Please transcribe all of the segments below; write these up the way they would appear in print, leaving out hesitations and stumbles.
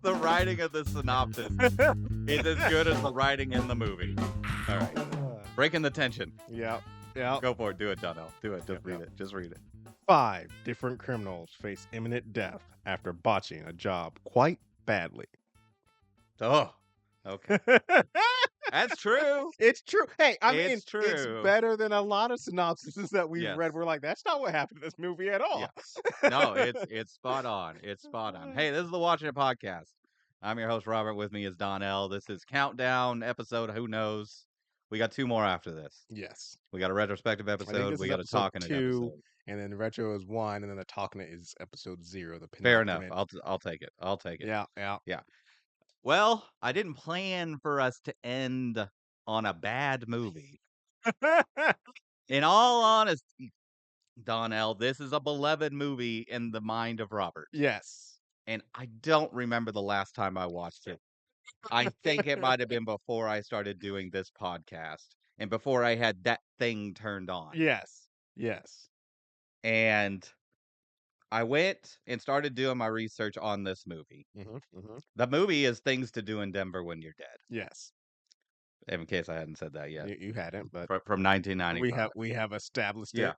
the writing of the synopsis is as good as the writing in the movie. All right. Breaking the tension. Yep. Go for it. Do it, Donnell. Do it. Just read Yep. it. Just read it. 5 different criminals face imminent death after botching a job quite badly. Oh, okay. That's true. It's true. Hey, I mean, It's it's true. better than a lot of synopsises that we've Yes. read. We're like, that's not what happened in this movie at all. Yes. No, it's spot on. It's spot on. Hey, this is the Watchin It podcast. I'm your host, Robert. With me is Donnell. This is Countdown episode. Who knows? We got 2 more after this. Yes. We got a retrospective I think episode. this We is got a episode talking it 2, episode. and then the retro is 1, and then the talking it is episode 0. The Fair enough. penultimate. I'll take it. I'll take it. Yeah. Well, I didn't plan for us to end on a bad movie. In all honesty, Donnell, this is a beloved movie in the mind of Robert. Yes. And I don't remember the last time I watched it. I think it might have been before I started doing this podcast and before I had that thing turned on. Yes. And I went and started doing my research on this movie. The movie is Things to Do in Denver When You're Dead. Yes. In case I hadn't said that yet. You hadn't, but from 1995. we have established Yeah.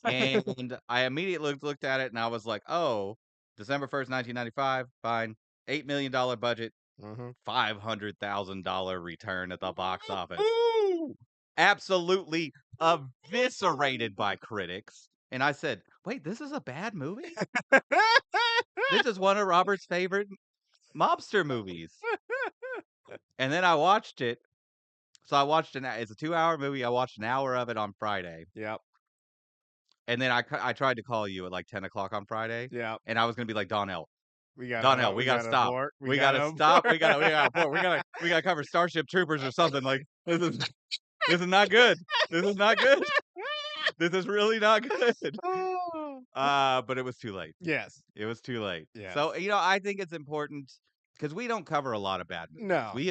it. And I immediately looked at it and I was like, oh, December 1st, 1995, fine. $8 million budget, $500,000 return at the box office. Ooh! Absolutely eviscerated by critics. And I said, wait, this is a bad movie? This is one of Robert's favorite mobster movies. And then I watched it. So I watched it's a 2-hour movie. I watched an hour of it on Friday. Yep. And then I tried to call you at like 10 o'clock on Friday. Yep. And I was going to be like, Donnell, we gotta stop. We gotta stop. We gotta cover Starship Troopers or something. Like, this is not good. This is not good. This is really not good. But it was too late. Yes. It was too late. Yes. So, I think it's important because we don't cover a lot of bad movies. No. We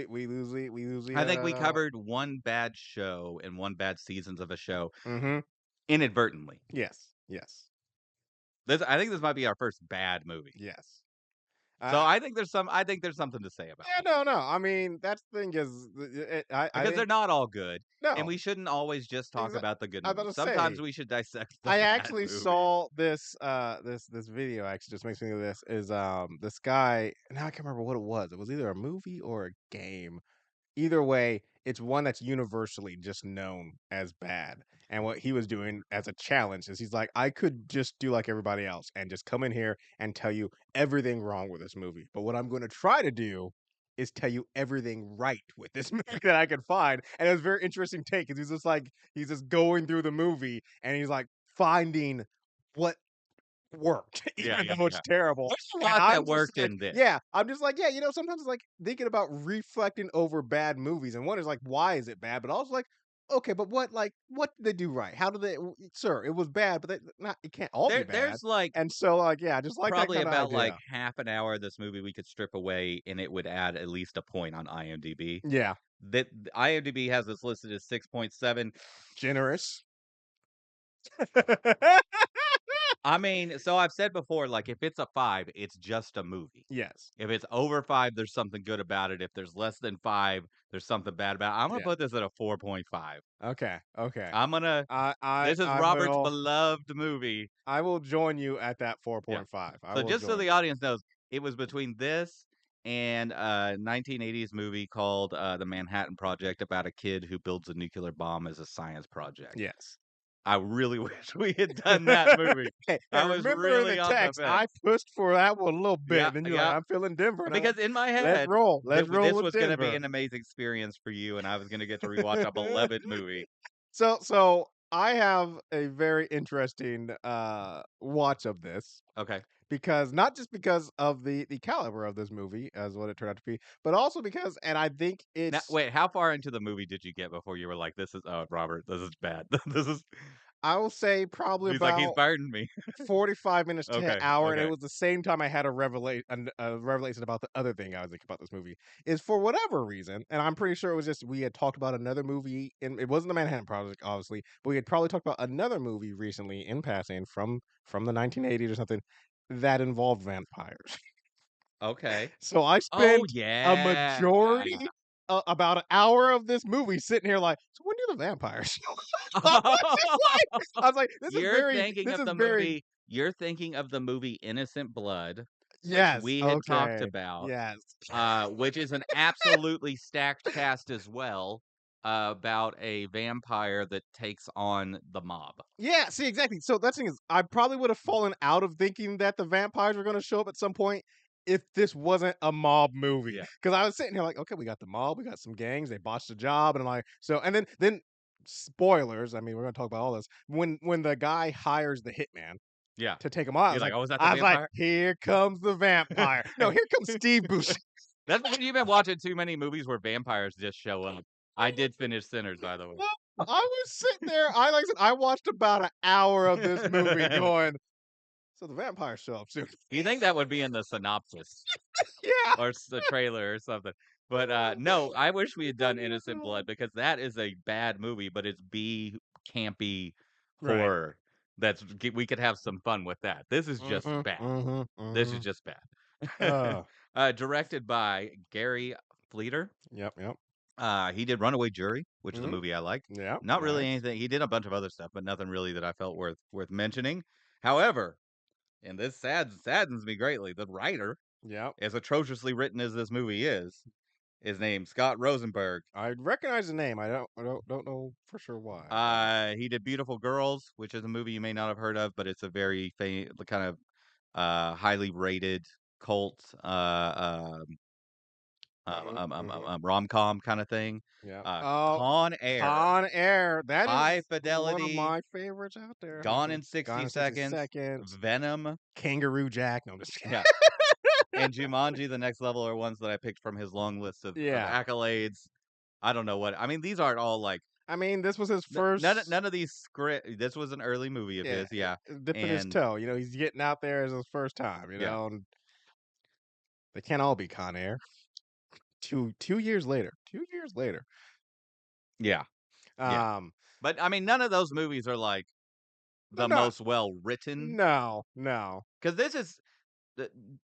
usually I think we covered one bad show and one bad seasons of a show Mm-hmm. inadvertently. Yes. I think this might be our first bad movie. Yes. So I think there's something to say about it. Yeah, no. I mean, that's the thing is, Because they're not all good. No. And we shouldn't always just talk about the good I was movies. about to Sometimes say, we should dissect the I bad actually movies. saw this this video actually just makes me think of this is this guy, now I can't remember what it was. It was either a movie or a game. Either way, it's one that's universally just known as bad. And what he was doing as a challenge is he's like, I could just do like everybody else and just come in here and tell you everything wrong with this movie. But what I'm going to try to do is tell you everything right with this movie that I can find. And it was a very interesting take because he's just going through the movie and he's like finding what worked, even though it's terrible. There's a lot that worked in this. Yeah, I'm just like, sometimes it's like thinking about reflecting over bad movies, and one is like, why is it bad? But also like, okay, but what did they do right? How did they? Sir, it was bad, but it can't all be bad. There's like, and so like, yeah, just like probably that about idea. like half an hour of this movie we could strip away, and it would add at least a point on IMDb. Yeah, that IMDb has this listed as 6.7. Generous. I mean, so I've said before, like, if it's a 5, it's just a movie. Yes. If it's over 5, there's something good about it. If there's less than 5, there's something bad about it. I'm going to put this at a 4.5. Okay. I'm going to... This is Robert's beloved movie. I will join you at that 4.5. Yeah. So just so the audience knows, it was between this and a 1980s movie called The Manhattan Project about a kid who builds a nuclear bomb as a science project. Yes. I really wish we had done that movie. I was really on the fence. I pushed for that one a little bit, and then you're like, I'm feeling Denver now. Because in my head, let's roll. This was going to be an amazing experience for you, and I was going to get to rewatch a beloved movie. So I have a very interesting watch of this. Okay. Because not just because of the caliber of this movie as what it turned out to be, but also because, and I think it's... Now, wait, how far into the movie did you get before you were like, this is, Robert, this is bad. This is... I will say probably he's about... like, he's burdened me. 45 minutes to an hour, and okay. it was the same time I had a revelation about the other thing I was thinking about this movie, is for whatever reason, and I'm pretty sure it was just, we had talked about another movie, and it wasn't the Manhattan Project, obviously, but we had probably talked about another movie recently in passing from the 1980s or something, that involved vampires. Okay. So I Oh, spent a yeah. majority, about an hour of this movie sitting here like, "So when do the vampires show up?" I was like, this is very You're thinking of the movie Innocent Blood, which yes, we had talked okay, about, yes. which is an absolutely stacked cast as well, about a vampire that takes on the mob. Yeah, see, exactly. So that's the thing is, I probably would have fallen out of thinking that the vampires were going to show up at some point if this wasn't a mob movie. Yeah. Because I was sitting here like, okay, we got the mob, we got some gangs, they botched the job, and I'm like, so, and then spoilers. I mean, we're going to talk about all this when the guy hires the hitman Yeah. to take him on. You're like, "Oh, is that the I was like, vampire?" here comes the vampire. No, here comes Steve Buscemi. That's because you've been watching too many movies where vampires just show up. I did finish Sinners, by the way. I was sitting there. Like I said, I watched about an hour of this movie going. So the vampires show up soon. You think that would be in the synopsis Yeah. or the trailer or something. But no, I wish we had done Innocent Blood because that is a bad movie, but it's B campy Right. horror. We could have some fun with that. This is just Mhm, bad. mhm, This is mhm. just bad. Uh, Directed by Gary Fleeter. yep, yep. He did Runaway Jury, which is a Mhm. movie I liked. Yep, Not really nice. anything. He did a bunch of other stuff, but nothing really that I felt worth mentioning. However, and this saddens me greatly, the writer, Yep. as atrociously written as this movie is named Scott Rosenberg. I recognize the name. I don't know for sure why. He did Beautiful Girls, which is a movie you may not have heard of, but it's a very kind of highly rated cult Mhm, mhm. rom-com kind of thing. Yep. Oh, Con Air, Con Air. That High is one of Fidelity, my favorites out there, Gone honey. in Gone 60 in 60 Seconds, Seconds. Venom, Kangaroo Jack. No, I'm just kidding. yeah, and Jumanji: The Next Level are ones that I picked from his long list of Yeah. accolades. I don't know what I mean. These aren't all like I mean, this was his none first. of these script. This was an early movie of Yeah, his, yeah, dipping his and toe. He's getting out there as his first time. yeah, And they can't all be Con Air. 2 years later. 2 years later. yeah, yeah. Um, But I mean, none of those movies are like no, the no, most well written no, no. because this is the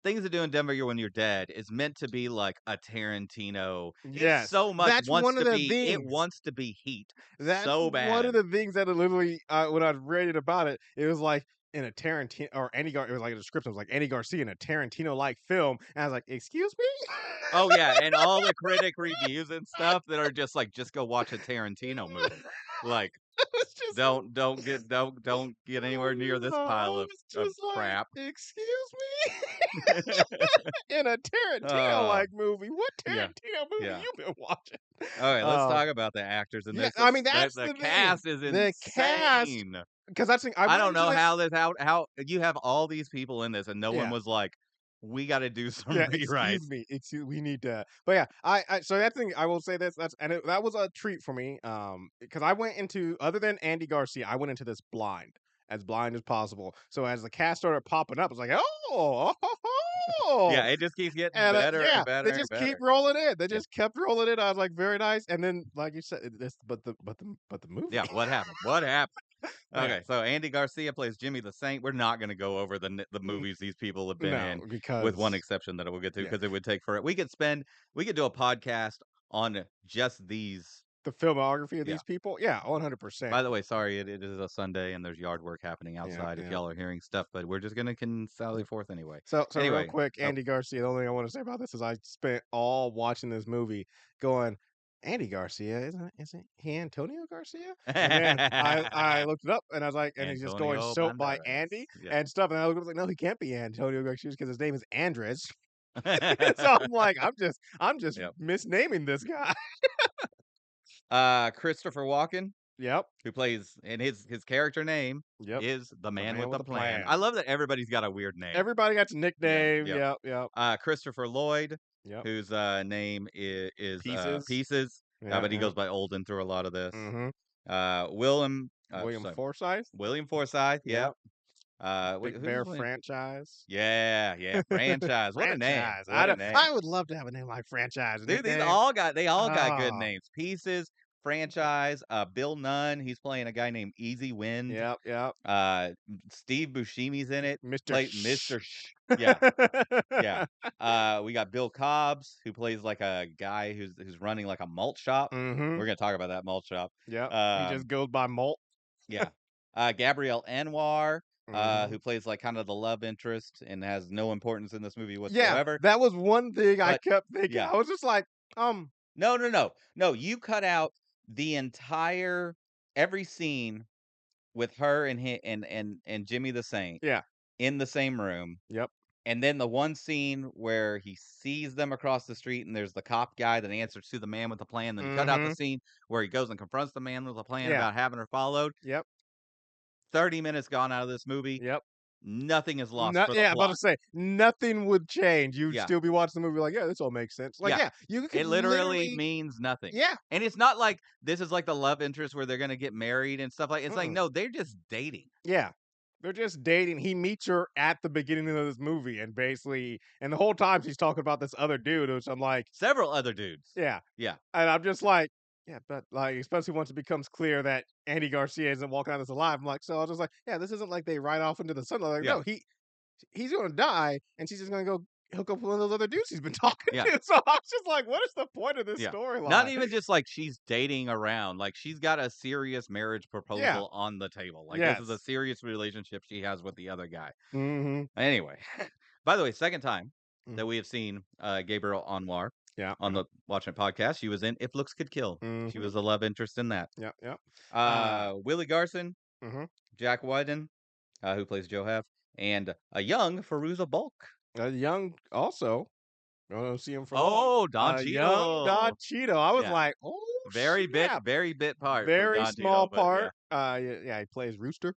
things to do in Denver when you're dead is meant to be like a Tarantino. It Yes, so much that's wants one of to the be. It things. wants to be heat That's so one of bad. the things that literally, when I was reading about it, it was like in a Tarantino or it was like a description. It was like Andy Garcia in a Tarantino-like film, and I was like, "Excuse me." Oh yeah, and all the critic reviews and stuff that are just like, just go watch a Tarantino movie. Like, It's just don't get anywhere near this I pile was of just like, crap. "Excuse me?" In a Oh Tarantino-like movie. What yeah, Tarantino movie yeah. you been watching? All right, let's Um, talk about the actors in yeah, this. I mean, That that's the the thing. cast is The cast, insane. because that's the thing. I I went don't into know it. how how you have all these people in this, and no one Yeah. was like, we got to do some Yeah, excuse rewrites. me. We need to. But yeah, I so that thing I will say this. That was a treat for me. Because I went into, other than Andy Garcia, I went into this blind as possible. So as the cast started popping up, I was like, oh, Yeah, it just keeps getting and better yeah, and better they and just keep better. rolling in. They Yeah. just kept rolling in. I was like, very nice. And then, like you said, this, but the movie. Yeah, what happened? What happened? Okay, Okay, so Andy Garcia plays Jimmy the Saint. We're not going to go over the N- movies these people have been no, in, with one because exception that we'll get to, yeah, because it would take for it. We could do a podcast on just these. the filmography of Yeah. these people. Yeah, By 100%. the way, sorry, it is a Sunday and there's yard work happening Yeah, outside. If yeah. y'all are hearing stuff, but we're just gonna sally forth anyway. So real Anyway, quick, oh, Andy Garcia. The only thing I want to say about this is I spent all watching this movie going, Andy Garcia, isn't he Antonio Garcia? And then I looked it up and I was like, and he's just going Antonio soap by Andy Banderas. Yeah. and stuff. And I was like, no, he can't be Antonio Garcia because his name is Andres. So I'm like, I'm just Yep. misnaming this guy. Christopher Walken, Yep, who plays, and his character name yep. is the The man man with with the a plan. plan. I love that everybody's got a weird name. Everybody got a Yeah, nickname. yeah. Yep, yep, Christopher Lloyd, yep. whose name is Pieces. Pieces, Yeah, but he yeah. goes by Olden through a lot of this. Mm-hmm. William Sorry, Forsythe. William Forsythe. Yep. Yep. Wait, Big who's Bear playing? franchise. Yeah, yeah. Franchise. What a name. Franchise. What a I name. would love to have a name like franchise. A Dude, nickname. they all got good Oh, names. Pieces, franchise, Bill Nunn, he's playing a guy named Easy Wind. yep, yep. Steve Buscemi's in it. Mr. Play Mr. Shh. Yeah, yeah. We got Bill Cobbs, who plays like a guy who's running like a malt shop. Mhm. We're gonna talk about that malt shop. Yep. He Um, just goes by Malt. yeah. Gabrielle Anwar, Mhm. who plays like kind of the love interest and has no importance in this movie Yeah, whatsoever. that was one thing I But kept thinking. yeah, I was just like, no, no, no, no. You cut out the entire every scene with her and and Jimmy the Saint yeah, in the same room. yep. And then the one scene where he sees them across the street and there's the cop guy that answers to the man with the plan. Then you cut out the Mhm. scene where he goes and confronts the man with the plan Yeah, about having her followed. yep, 30 minutes gone out of this movie. yep. Nothing is lost No, for the yeah, I'm about to plot. say nothing would change. You'd Yeah. still be watching the movie like, yeah, this all makes sense. Like, Yeah. yeah, you could It literally literally, means nothing. yeah, And it's not like this is like the love interest where they're gonna get married and stuff like it's like, mm-mm, no, they're just dating. yeah. They're just dating. He meets her at the beginning of this movie, and basically, and the whole time she's talking about this other dude, which I'm like, Several other dudes. yeah, Yeah. and I'm just like, yeah, but like, especially once it becomes clear that Andy Garcia isn't walking out of this alive, I'm like, so I was just like, yeah, this isn't like they ride off into the sunlight. Like, Yeah. no, he's gonna die, and she's just gonna go hook up with one of those other dudes he's been talking Yeah. to. So I was just like, what is the point of this Yeah. Not storyline? even just like she's dating around, like she's got a serious marriage Yeah. proposal on the table. Like this is a Yes. serious relationship she has with the other guy. Mm-hmm. Anyway, by the way, second time that Mm-hmm. we have seen Gabriel Anwar Yeah. on Yeah. the Watchin' It podcast. She was in If Looks Could Kill. She Mm-hmm. was the love interest in that. Yeah. Yeah. Willie Garson, Mm-hmm. Jack Wyden, who plays Joe Hef, and a young Faruza Bulk. Young also. I don't see him for long. Oh, Don Young Don Cheadle. Cheeto. I was Yeah. like, oh snap. Very bit part for Very Don small Cheadle, but yeah. part. Yeah, yeah, he plays Rooster.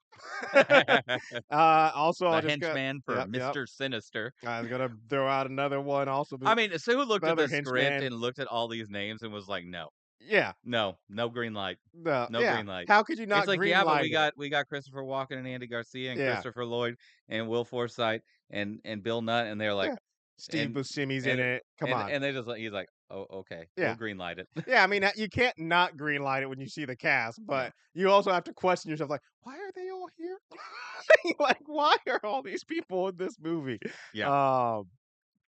Also, I The just got, henchman for yep, yep. Mr. Sinister. I was gonna throw out another one also. I mean, so who looked at Another the script henchman. and looked at all these names and was like, "No, Yeah. no, no green light, No, no yeah. green light." How could you It's not like, green yeah, but light it? we got Christopher Walken and Andy Garcia and Yeah, Christopher Lloyd and Will Forsythe and Bill Nutt, and they're like, yeah. Steve and Buscemi's in it. Come on. and they just like he's like, "Oh, okay, we'll Yeah. green light it." Yeah, I mean, you can't not green light it when you see the cast, Yeah, but you also have to question yourself, like, why are they all here? Like, why are all these people in this movie? yeah. Um,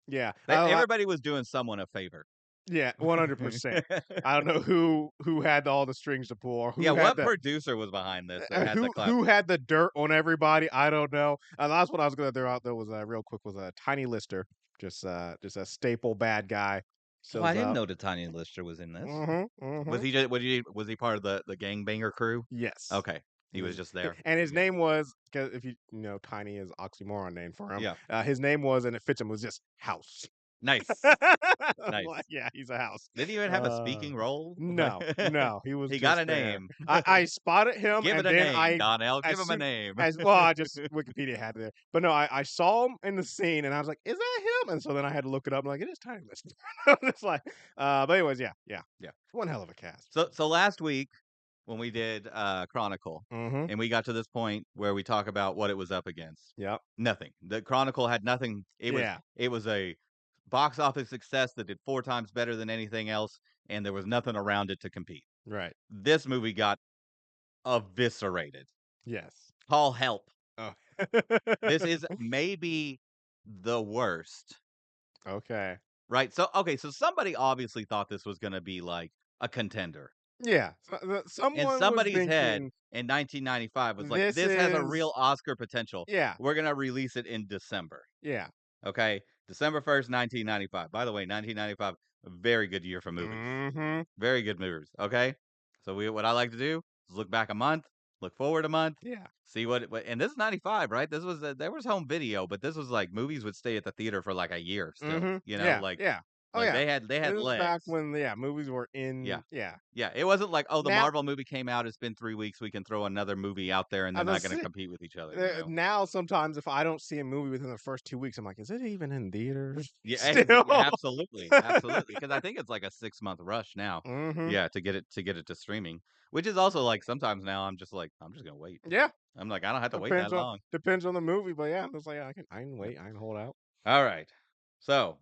yeah. I Everybody was doing someone a favor. yeah, 100%. I don't know who had all the strings to pull or Yeah, who had what the producer was behind this that had the clout? who had the dirt on everybody. I don't know. And that's what I was gonna throw out though was real quick was a Tiny Lister, just a staple bad guy Oh, shows I didn't up. know that Tiny Lister was in this. Mm-hmm. Mm-hmm. Was he part of the gangbanger crew? Yes. Okay. He was just there. And his Yeah. name was, because if you know, Tiny is oxymoron name for him. Yeah. His name was, and it fits him, was just House. Nice. I'm like, Nice. yeah, he's a house. Didn't he even have a Uh, speaking role? Like no, no, he was he got just a there. name. I spotted him, Give it and a then name, Donnell. Give as him a soon name. as well, I just Wikipedia had it there, but no, I saw him in the scene, and I was like, is that him? And so then I had to look it up. I'm like, it is Tiny Lister. It's like, but anyways, yeah, yeah, Yeah. one hell of a cast. So last week when we did Chronicle Mm-hmm. and we got to this point where we talk about what it was up against. Yep. Nothing. The Chronicle had nothing. Yeah. It was a box office success that did 4 times better than anything else, and there was nothing around it to compete. Right. This movie got eviscerated. Yes. Call help. Oh. This is maybe the worst. Okay. Right? So okay, so somebody obviously thought this was gonna be like a contender. Yeah. In Someone was somebody's head thinking in 1995 was like, this this has a is, real Oscar potential. yeah, We're gonna release it in December. yeah. Okay? December 1st, 1995. By the way, 1995, a very good year for movies. Mm-hmm. Very good movies. Okay? So what I like to do is look back a month, look forward a month, Yeah. see and this is 95, right? This was there was home video, but this was like movies would stay at the theater for like a year still, Mm-hmm. you know, Yeah. Yeah. Oh like yeah. they This had is back legs. when movies were Yeah. in, yeah. Yeah, it wasn't like, "Oh, the Now Marvel movie came out, it's been 3 weeks, we can throw another movie out there and I they're not was gonna say, compete with each other," you know? now sometimes if I don't see a movie within the first 2 weeks, I'm like, is it even in theaters? Yeah, Still. absolutely, absolutely, because I think it's like a 6-month rush now. Mm-hmm. Yeah, to get it to streaming, which is also like sometimes now I'm just like, "I'm just gonna wait." Yeah. I'm like, "I don't have to wait that Depends on long." depends on the movie, but yeah, I'm just like I can Yeah. wait, I can hold out. Alright. So,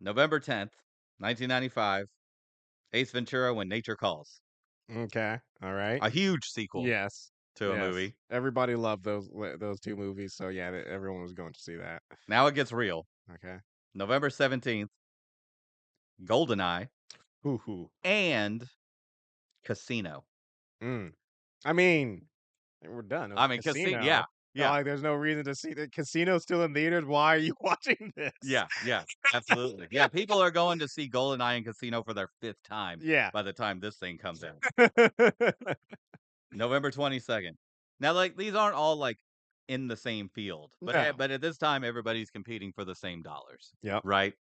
November 10th, 1995, Ace Ventura: When Nature Calls. Okay. All right. A huge sequel. Yes. to a Yes. movie. Everybody loved those 2 movies, so yeah, everyone was going to see that. Now it gets real. Okay. November 17th, GoldenEye Hoo hoo. and Casino. Mm. I mean, we're done. It was I mean, Casino. yeah, yeah, Like, there's no reason to see the Casino's still in theaters. Why are you watching this? yeah, yeah, absolutely. Yeah, people are going to see GoldenEye and Casino for their 5th time Yeah. by the time this thing comes out. November 22nd. Now, like, these aren't all, like, in the same field, No. but at this time, everybody's competing for the same dollars, Yep. right?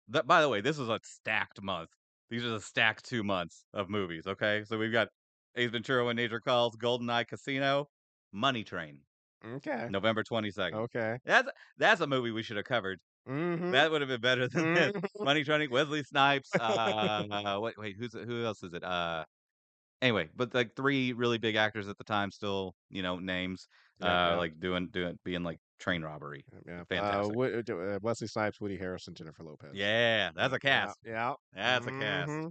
By the way, this is a stacked month. These are the stacked 2 months of movies, okay? So we've got Ace Ventura: When Nature Calls, GoldenEye, Casino, Money Train, Okay. November 22nd. Okay. That's a movie we should have covered. Mhm. That would have been better than this. Mhm. Money Train, Wesley Snipes, wait, who else is it? Anyway, but, like, 3 really big actors at the time still, names, Yep, yep. like, being, like, train robbery. Yep, yep. Fantastic. Wesley Snipes, Woody Harrelson, Jennifer Lopez. Yeah, that's Yep, a yep, cast. yep. That's a cast. Mhm.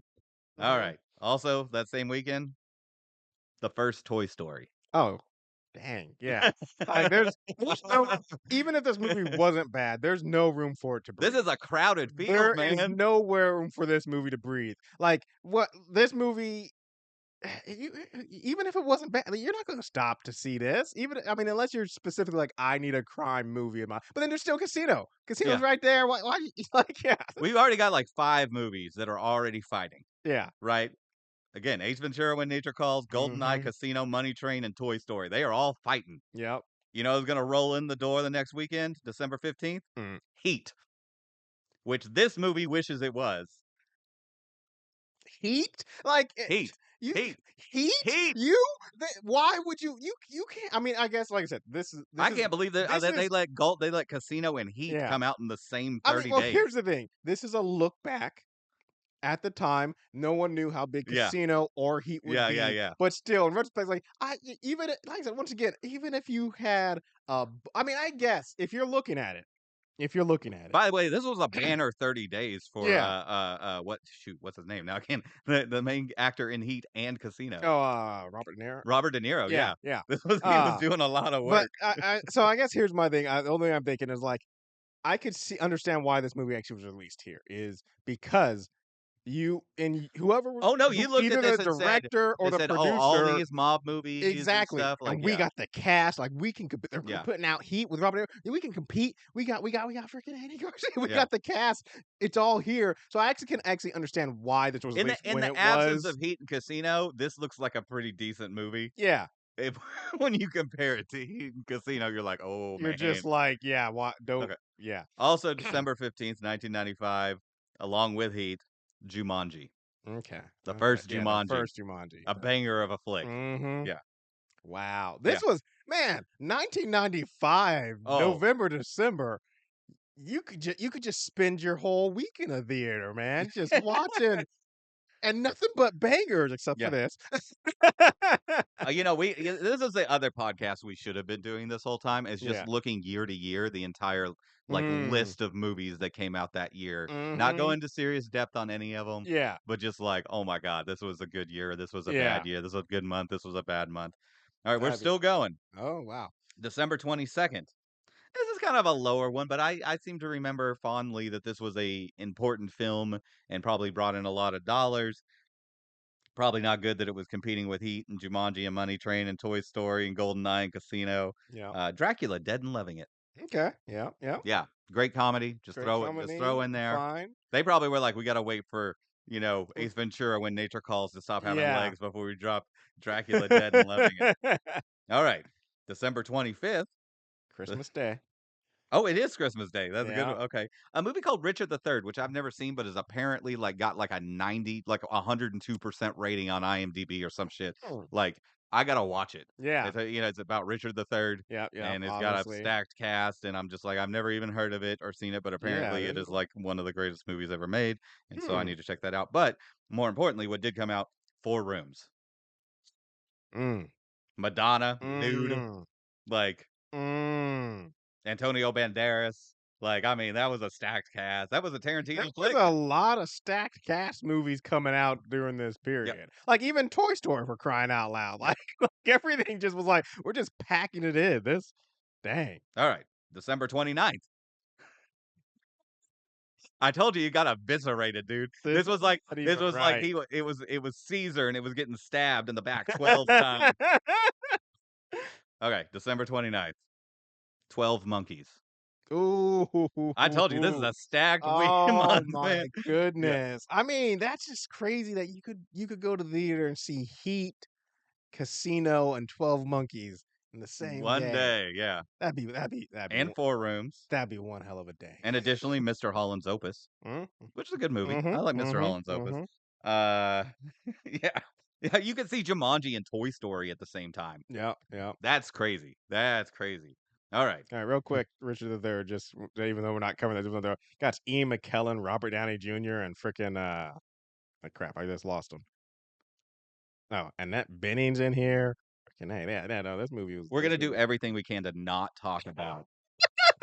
Mhm. Alright. Also, that same weekend, the first Toy Story. Oh, dang, yeah. Like, there's no even if this movie wasn't bad, there's no room for it to This breathe. is a crowded field, There is man. nowhere room for this movie to breathe. Like, what this movie you even if it wasn't bad, like, you're not gonna stop to see this. Even I mean, unless you're specifically like, "I need a crime movie in my" but then there's still Casino. Casino's Yeah. right there. Why like, yeah. We've already got, like, 5 movies that are already fighting, Yeah. right? Again, Ace Ventura: When Nature Calls, GoldenEye, Mhm. Casino, Money Train, and Toy Story. They are all fighting. Yep. You know who's gonna roll in the door the next weekend, December 15th? Mm. Heat, which this movie wishes it was. Heat? Like, Heat. you Heat. heat? Heat! Why would you can't I mean, I guess, like I said, I can't believe that, this that is they let Casino and Heat yeah. come out in the same I mean, 30 well, days. here's the thing. This is a look back. At the time, no one knew how big Yeah. Casino or Heat would Yeah, yeah, be, yeah. but still, in retrospect, like even like I said, once again, even if you had I mean, I guess if you're looking at it, By the way, this was a banner 30 days for, yeah. what's his name? Now I can't the main actor in Heat and Casino. Oh, Robert De Niro. Robert De Niro, Yeah, yeah. yeah. He was Uh, doing a lot of but work. so I guess here's my thing. The only thing I'm thinking is like I could understand why this movie actually was released here is because Oh, no, you looked at either the this and director or they the said, "Oh, all producer. these mob movies and Exactly, stuff," like, and we yeah, got the cast, like, we can compete they're yeah, putting out Heat with Robert De Niro, we can compete, we got freaking Andy Garcia, we yeah. got the cast, it's all here, so I actually can actually understand why this was released In when the it absence was. of Heat and Casino, this looks like a pretty decent movie. Yeah, If when you compare it to Heat and Casino, you're like, "Oh, you're man." just like, yeah, what don't Okay. yeah. Also, December 15th, 1995, along with Heat, Jumanji. Okay, The okay, first yeah, the Jumanji, first Jumanji, a banger of a flick. mhm. Yeah, Wow, yeah. this was man, 1995, Oh, November, December, you could just spend your whole week in a theater, man, just watching and nothing but bangers except for yeah. this. This is the other podcast we should have been doing this whole time is just Yeah. looking year to year, the entire like Mm. list of movies that came out that year. Not go Mhm. into serious depth on any of them, Yeah. but just like, oh my God, this was a good year. This was a Yeah. bad year. This was a good month. This was a bad month. All right, we're I mean still going. oh, wow. December 22nd. This is kind of a lower one, but I seem to remember fondly that this was a important film and probably brought in a lot of dollars. Probably not good that it was competing with Heat and Jumanji and Money Train and Toy Story and GoldenEye and Casino. Yeah. Dracula, Dead and Loving It. Okay. Yeah, yeah. Yeah, great comedy. Great Just throw comedy, in there. fine. They probably were like, we got to wait for Mm. Ace Ventura when nature calls to stop having Yeah. legs before we drop Dracula, Dead and Loving It. All right, December 25th. Christmas Day. Oh, it is Christmas Day. That's a good Yeah. one. Okay. A movie called Richard the Third, which I've never seen, but is apparently like got like a 90, like 102% rating on IMDb or some shit. Mm. Like, I gotta watch it. Yeah. It's about Richard the Third, Yeah, yeah, and it's got a obviously. stacked cast, and I'm just like, I've never even heard of it or seen it, but Yeah, apparently it there's is like one of the greatest movies ever made, and so I hmm. need to check that out. But more importantly, what did come out? Four Rooms. Mm. Madonna, nude, Mm. like Mm. Antonio Banderas. Like, I mean, that was a stacked cast. That was a There Tarantino was flick. a lot of stacked cast movies coming out during this Yep. period. Like even Toy Story for crying out loud. Like everything just was like, we're just packing it in. This dang. All right. December 29th. I told you got eviscerated, dude. This is not This even was like right. it was Caesar and it was getting stabbed in the back 12 times. Okay, December 29th. 12 monkeys. I told you this is Ooh. a stacked week Oh month, my man. Yeah. goodness. I mean, that's just crazy that you could go to the theater and see Heat, Casino, and 12 Monkeys in the same One day. day, yeah. That'd be And 4 rooms. that'd be one hell of a day. And additionally, Mr. Holland's Opus, Mm, which is a good movie. I mhm, like Mr. mhm, Holland's Opus. mhm. Uh yeah. Yeah, you can see Jumanji and Toy Story at the same time. Yep, yep. That's crazy. That's crazy. All right. All right, real quick, Richard the Third. Just even though we're not covering that, just though got Ian McKellen, Robert Downey Jr., and freaking crap, I just lost him. Oh, Annette Bening's in here. Freaking hey, yeah, no, this movie was We're this gonna do movie. everything we can to not talk about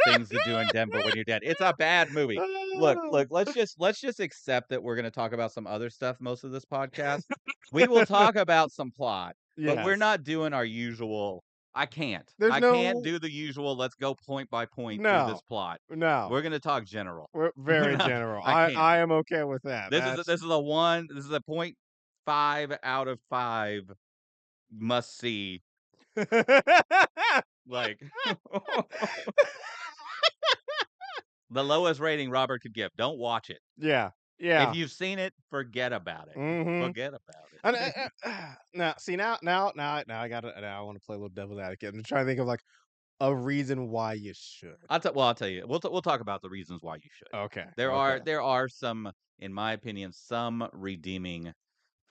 things to do in Denver when you're dead. It's a bad movie. Look, let's just accept that we're gonna talk about some other stuff most of this podcast. We will talk about some plot, but we're Yes. not doing our usual. I can't. There's I can't no do the usual. Let's go point by point through no, this plot. no. We're gonna talk general. We're We're very not. general. I can't. I am okay with that. That's This is a one. This is a point 5 out of 5 must see. Like the lowest rating Robert could give. Don't watch it. yeah, If yeah. you've seen it, forget about it. Mm-hmm. Forget about And it. now, see now I gotta now I want to play a little devil's advocate. I'm trying to think of like a reason why you should. I'll tell you. We'll talk about the reasons why you should. Okay, okay. There are some, in my opinion, some redeeming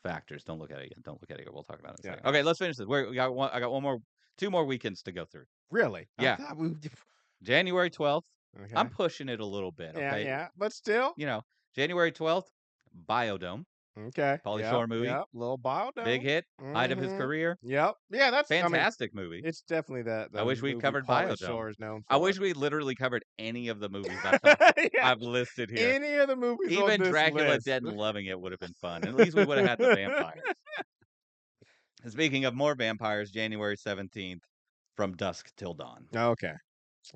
factors. Don't look at it yet. Don't look at it yet. We'll talk about it in a Yeah, second. Okay, let's finish this. We got one. I got one more, 2 more weekends to go through. really. I Yeah, thought we. January 12th. I'm Okay. pushing it a little bit. Yeah, Okay, yeah. But still. you know, January 12th, Biodome, Okay. Pauly Yep. Shore movie, Yep. Little bio big down. hit, height of his Mm-hmm. career, Yep. Yeah. That's. I mean, fantastic movie. it's definitely I the wish we'd movie covered Pauly Biodome. Shore is known I for. wish we literally covered any of the movies Yeah. I've listed here. Any of the movies on Even this Dracula list. Dead and Loving It would have been fun. At least we would have had the vampires. And speaking of more vampires, January 17th, From Dusk Till Dawn. Okay.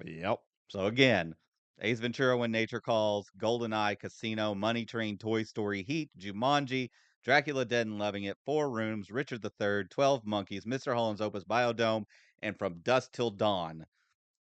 Yep. So again, Ace Ventura, When Nature Calls, GoldenEye, Casino, Money Train, Toy Story, Heat, Jumanji, Dracula Dead and Loving It, Four Rooms, Richard III, 12 Monkeys, Mr. Holland's Opus, Biodome, and From Dusk Till Dawn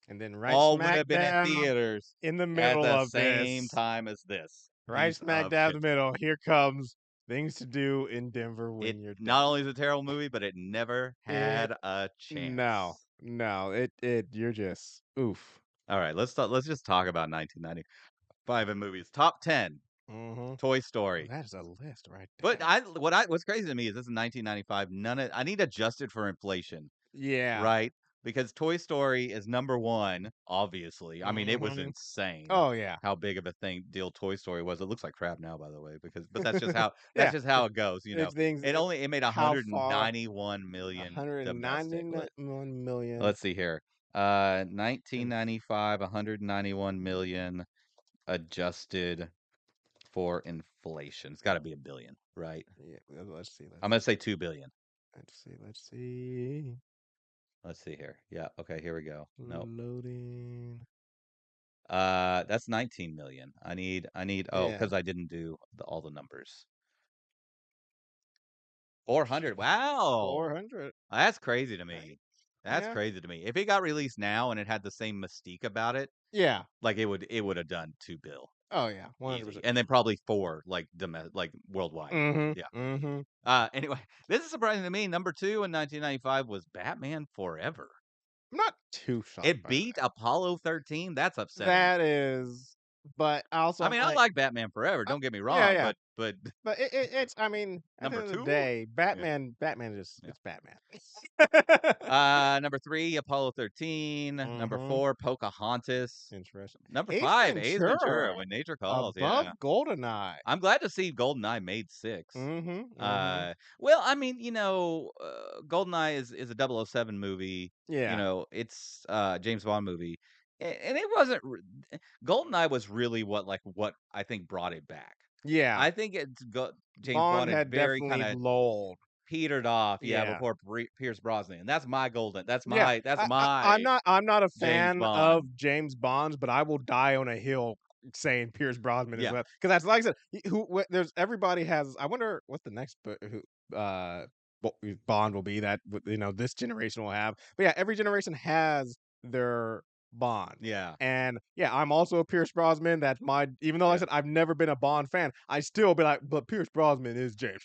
And then right all would smack have been at dab theaters in the at middle the of same this, time as this right piece smack of dab in shit. the middle, here comes Things to Do in Denver It When You're not Dead. only is a terrible movie, but it never It had a no, chance. no, you're just oof. All right, let's just talk about 1995 in movies. Top 10, Mm-hmm. Toy Oh, Story. that is a list right But there. what's crazy to me is this is 1995. None of I need adjusted for inflation, Yeah. right? Because Toy Story is number 1, obviously. I mean, it was Mm-hmm. insane Oh yeah. how big of a deal Toy Story was. It looks like crap now, by the way, but that's Yeah. just how it goes, you know. It's things. It made How far? 191 million domestic. 191 million. Let's see here. 1995, 191 million adjusted for inflation. It's got to be a billion, right? Yeah. Let's see. I'm gonna say 2 billion. Let's see. Let's see. Let's see here. Yeah. Okay. Here we go. Nope. Loading. That's 19 million. I need. Oh, Yeah. because I didn't do all the numbers. 400. Wow. 400. That's crazy to Right? me. That's Yeah. crazy to me. If it got released now and it had the same mystique about it, Yeah. like it would have done 2 bill. Oh yeah. Easy. 100%. And then probably 4 like worldwide. Yeah. Mm-hmm. Mm-hmm. Anyway, this is surprising to me. Number 2 in 1995 was Batman Forever. I'm not too shocked It by beat that. Apollo 13. That's upsetting. That is, but also I I'm mean, I like, like Batman Forever. uh, Don't get me yeah, wrong, yeah. but But it's. I mean, at the number end of the 2? day, Yeah. Batman is Yeah. it's Batman. Number 3, Apollo 13. Number Mm-hmm. 4, Pocahontas. Interesting. Number Ace 5, Ace Ventura, Ventura When Nature Calls. above Yeah. Goldeneye. I'm glad to see GoldenEye made 6. Mm-hmm. Mm-hmm. Well, I mean, GoldenEye is a 007 movie. You Yeah. know, it's James Bond movie. and it wasn't GoldenEye was really what I think brought it back. Yeah, I think it's James Bond Bond had had very definitely kinda lulled. petered off, yeah, Yeah. before Pierce Brosnan, and that's my golden Yeah, that's I'm my not a James fan of Bond. James Bonds, but I will die on a hill saying Pierce Brosnan is Yeah, well, because that's like I said, there's everybody has. I wonder what the next Bond will be that this generation will have. But yeah, every generation has their Bond. yeah, And yeah, I'm also a Pierce Brosnan. That's my even though like I yeah, said I've never been a Bond fan, I still be like, but Pierce Brosnan is James.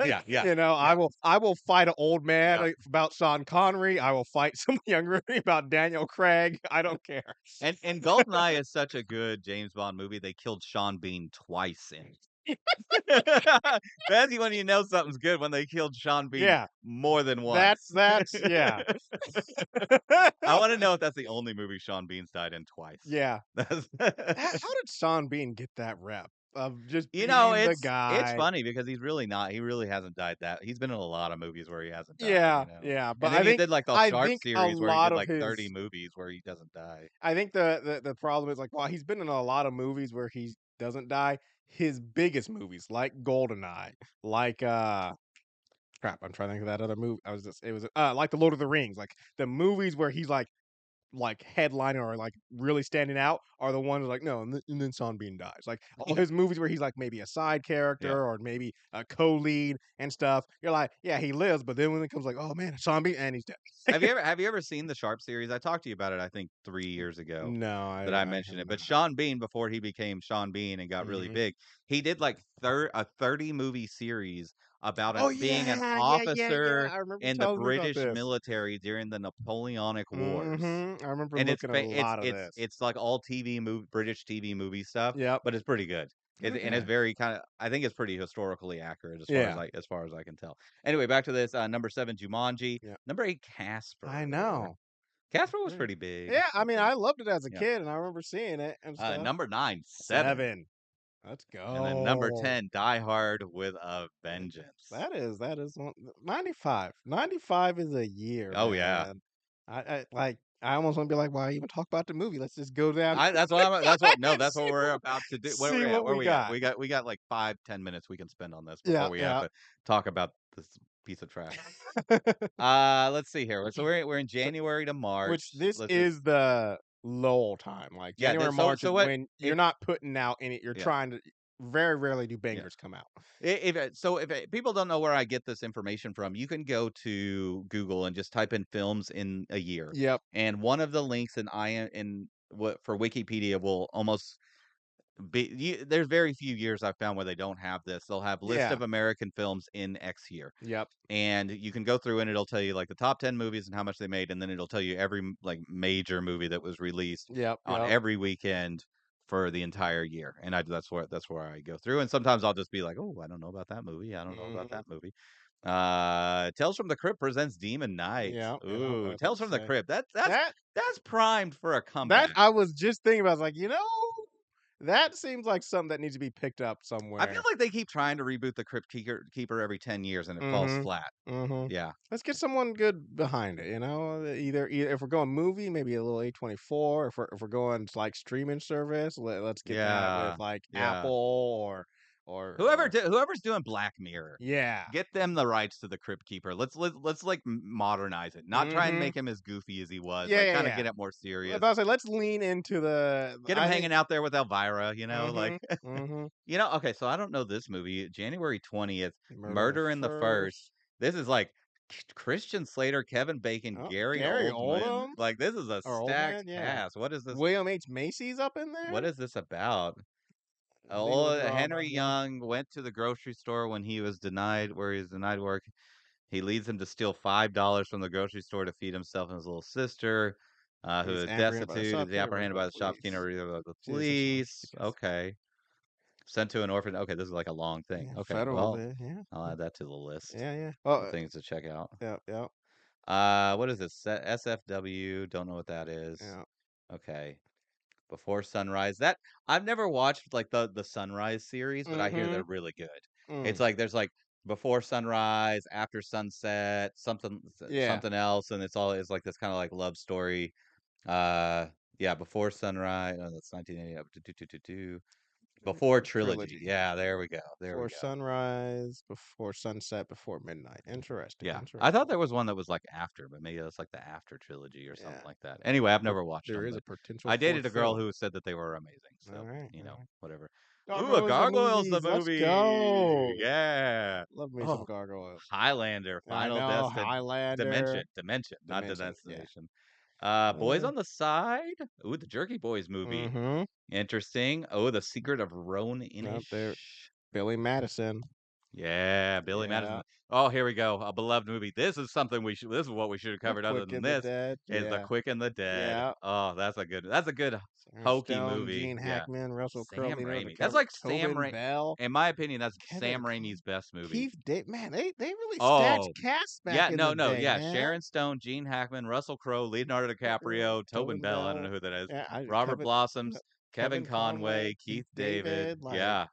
yeah, yeah, yeah, I will fight an old man yeah. about Sean Connery. I will fight someone younger about Daniel Craig. I don't care. And GoldenEye is such a good James Bond movie, they killed Sean Bean twice in it. That's when you know something's good, when they killed Sean Bean Yeah, more than that's once. that's yeah. I wanna know if that's the only movie Sean Bean's died in twice. Yeah. That's How did Sean Bean get that rep of just You know, being the it's guy? funny because he really hasn't died that he's been in a lot of movies where he hasn't died, Yeah, you know? yeah, but And then I he think did, like, the I Sharp think a series where he lot did, of like, 30 his movies where he doesn't die. I think the problem is like while he's been in a lot of movies where he doesn't die, his biggest movies like Goldeneye, like crap, I'm trying to think of that other movie. I was just it was like the Lord of the Rings, like the movies where he's like headlining or like really standing out are the ones like no, and then Sean Bean dies. Like all his movies where he's like maybe a side Yeah. character or maybe a co-lead and stuff. You're like, yeah, he lives, but then when it comes like, oh man, Sean Bean and he's dead. Have you ever seen the Sharp series? I talked to you about it, I think, 3 years ago No, that I I have mentioned it, but not. Sean Bean, before he became Sean Bean and got really Hmm. big, he did, like, a 30-movie series about Oh being an yeah, yeah, yeah, yeah. officer I remember you in the telling me about British this. military during the Napoleonic Wars. I remember And looking at a lot of this. it's like all British TV movie stuff, Yep. but it's pretty good. It's Okay. very kinda I think it's pretty historically accurate Yeah. as far as I can tell. Anyway, back to this, number 7, Jumanji. Yeah. Number 8, I Casper. know. Casper was Yeah. pretty big. Yeah, I mean, I loved it as a Yeah. kid, and I remember seeing it and stuff. Number 9, Seven. 7. Let's And then number go. 10, Die Hard with a Uh, Vengeance. that is 95. 95 is a year, Oh, yeah. man. I almost wanna be like, "Why even talk about the movie? Let's just go down I that's what I'm that's what no, and that's what we're about to do. see what Where we we at? got." We got like 5, 10 minutes we can spend on this Yeah, before we have yeah. to talk about this piece of trash. Let's see here. So we're in So January to which March. this Let's is the lull time, like, yeah, January, March so is what when you're if not putting out any you're yeah. trying to very rarely do Yeah. bangers come out. If people don't know where I get this information from, you can go to Google and just type in films in a year. Yep, And one of the links in what for Wikipedia will almost there's very few years I've found where they don't have this. They'll have list yeah, of American films in X year. yep, And you can go through and it'll tell you like the top 10 movies and how much they made, and then it'll tell you every like major movie that was released yep, on yep. every weekend for the entire year. And that's where I go through. And sometimes I'll just be like, oh, I don't know about that movie. I don't know about Mhm. that movie. Tales from the Crypt presents Demon Knight. Yeah, yeah, I Ooh, was about Tales to from the say. Crypt. That That's primed for a that comeback. I was just thinking about, I was like, that seems like something that needs to be picked up I feel somewhere. like they keep trying to reboot the Keeper every 10 years and it falls Mhm, flat. mhm. Yeah. Let's get someone good behind it, either if we're going movie, maybe a little A24. If we're going to, like, streaming service, let's get that with, Yeah. like, Apple Yeah. or Whoever's doing Black Mirror, yeah. get them the rights to the Crypt Keeper. Let's like modernize it. Not try and Mhm. make him as goofy as he was. Yeah, Like yeah, kind of yeah. get it more I was serious. about to say, let's lean into the Get him I think hanging out there with Elvira, you know, like mhm, mhm. okay, so I don't know this movie. January 20th, Murder in the Murder in the First. First. This is like Christian Slater, Kevin Bacon, Oh, Gary Gary Oldman. Oldham Like this is a or Oldman, stacked yeah. cast. William H. Macy's up in What there? is this about? Legal Oh, drama, Henry yeah. Young went to the grocery store when he was denied work. He leads him to steal $5 from the grocery store to feed himself and his little sister, who He's is apprehended by the destitute, is shopkeeper, apprehended by by the the shopkeeper, police. by the See, this actually police. because Okay. Sent to an orphan. Okay, this is like a long thing. yeah, Okay, federal, well, yeah, I'll add that to the list yeah, yeah. of Well, things to check out. yeah, yeah, What is this? SFW. Don't know what that is. yeah. Okay. Before Sunrise. That I've never watched like the Sunrise series, but I hear they're Mhm. really good. It's Mm. like there's like Before Sunrise, After Sunset, Yeah. something else, and it's like this kind of like love story. Uh Yeah, Before Sunrise. Oh, that's 1980. Up to Before Trilogy. Trilogy. Yeah, there we go. There we Before go. sunrise, before sunset, before midnight. Interesting. Yeah, I thought Interesting. there was one that was like after, but maybe that's like the After trilogy or something Yeah. like that. Anyway, I've There, never watched there them, is a but potential I dated fourth a girl film. who said that they were amazing. All So, right. All right. whatever. Ooh, a Gargoyles the Gargoyles the movies. Let's movie. go. Yeah. Love me some Oh, gargoyles. Highlander, I Final know. Dimension, Highlander. not the Dimension. Yeah. destination. Boys Uh, on the Side. Ooh, the Jerky Boys movie. mm-hmm. Interesting. Oh, The Secret of Roan Out there. Inish. Billy Madison. Yeah, Billy Yeah. Madison. Oh, here we go. A beloved movie. This is something this is what we should have The covered other Quick than and the this Dead. is The Yeah. Quick and the Dead. Yeah. Oh, that's a good Sharon hokey Stone, movie. Gene Yeah. Hackman, Russell Crowe, Sam Leonardo Raimi. That's DiCaprio, like Tobin Bell, in my opinion, that's Kevin Sam Raimi's best movie. Keith Day. Man, they really stacked Oh, cast back yeah, in no, the no, day, yeah. man. Sharon Stone, Gene Hackman, Russell Crowe, Leonardo DiCaprio, Tobin Tobin Bell. I don't know Bell. who that is. Yeah, Robert Kevin, Blossoms, Kevin Kevin Conway, Conway, Keith Keith David. David, like Yeah.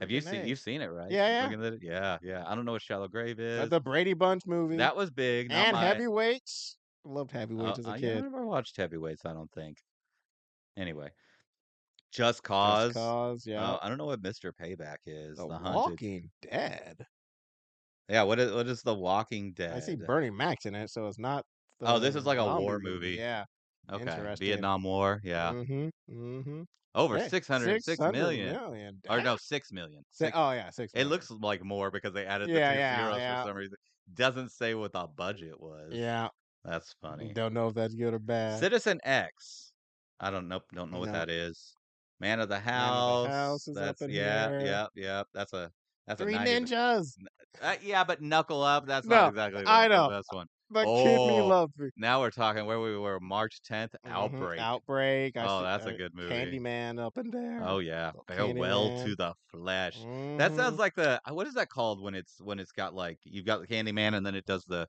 Have you freaking seen A. it, right? Yeah, Looking at it. Yeah, yeah. I don't know what Shallow Grave is. the Brady Bunch movie That was big. Not and my. Heavyweights. I loved Heavyweights as a Yeah, I kid. never watched Heavyweights. I don't think. Anyway, Just Just Cause. Cause, yeah. I don't know what Mr. Payback is. The The Hunted. Walking Dead. Yeah. What is The Walking I see Dead? Bernie Mac's in it, so it's not Oh, this the is like a zombie war movie. movie. Yeah, Okay. interesting. Vietnam War. Yeah. Mm-hmm. Mm-hmm. Over Hey, 606 600 million. million. Or Damn. no, 6 million. Six. Oh yeah, six It million. looks like more because they added the Yeah, two yeah, zeros for yeah, some reason. Doesn't say what the budget was. yeah. That's funny. Don't know if that's good or bad. Citizen X. I don't know what No. that is. Man of the Man of the House. House is up That's in yeah, here. yeah, yeah. That's a Three 90. Ninjas. Yeah, but Knuckle Up, that's not No, exactly I the know. best one. The Kid Me Oh, Love Me. now we're talking where we were March 10th, Mm-hmm. Outbreak. Outbreak. I Oh, see that's a good movie. Candyman up in there. Oh yeah, Little Farewell to Candyman. the Flesh. That Mm-hmm. sounds like the what is that called when it's got like you've got the Candyman and then it does the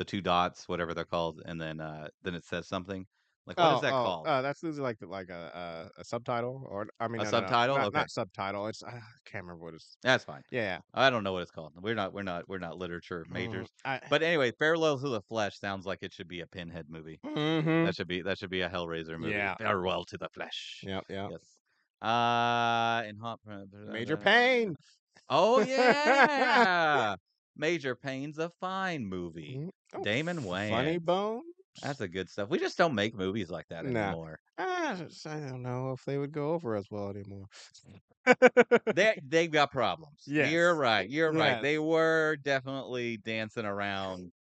two dots, whatever they're called, and then it says something. Like what is that called? That's usually like a subtitle, or I mean, A no, subtitle? not Okay. subtitle. It's I can't remember what it's. That's fine. Yeah, I don't know what it's called. We're not literature mm, majors. I, But anyway, Farewell to the Flesh sounds like it should be a Pinhead movie. mm-hmm. That should be a Hellraiser movie. Yeah, Farewell to the Flesh. yep, yep. Yes. And hot. Major Pain. Oh yeah, Major Payne's a fine movie. Mm, oh, Damon Funny Wayans. Bones. That's a good stuff. We just don't make movies like that Nah, anymore. I don't know if they would go over as well anymore. They've got problems. You're Yes, right. You're right. yes. They were definitely dancing around,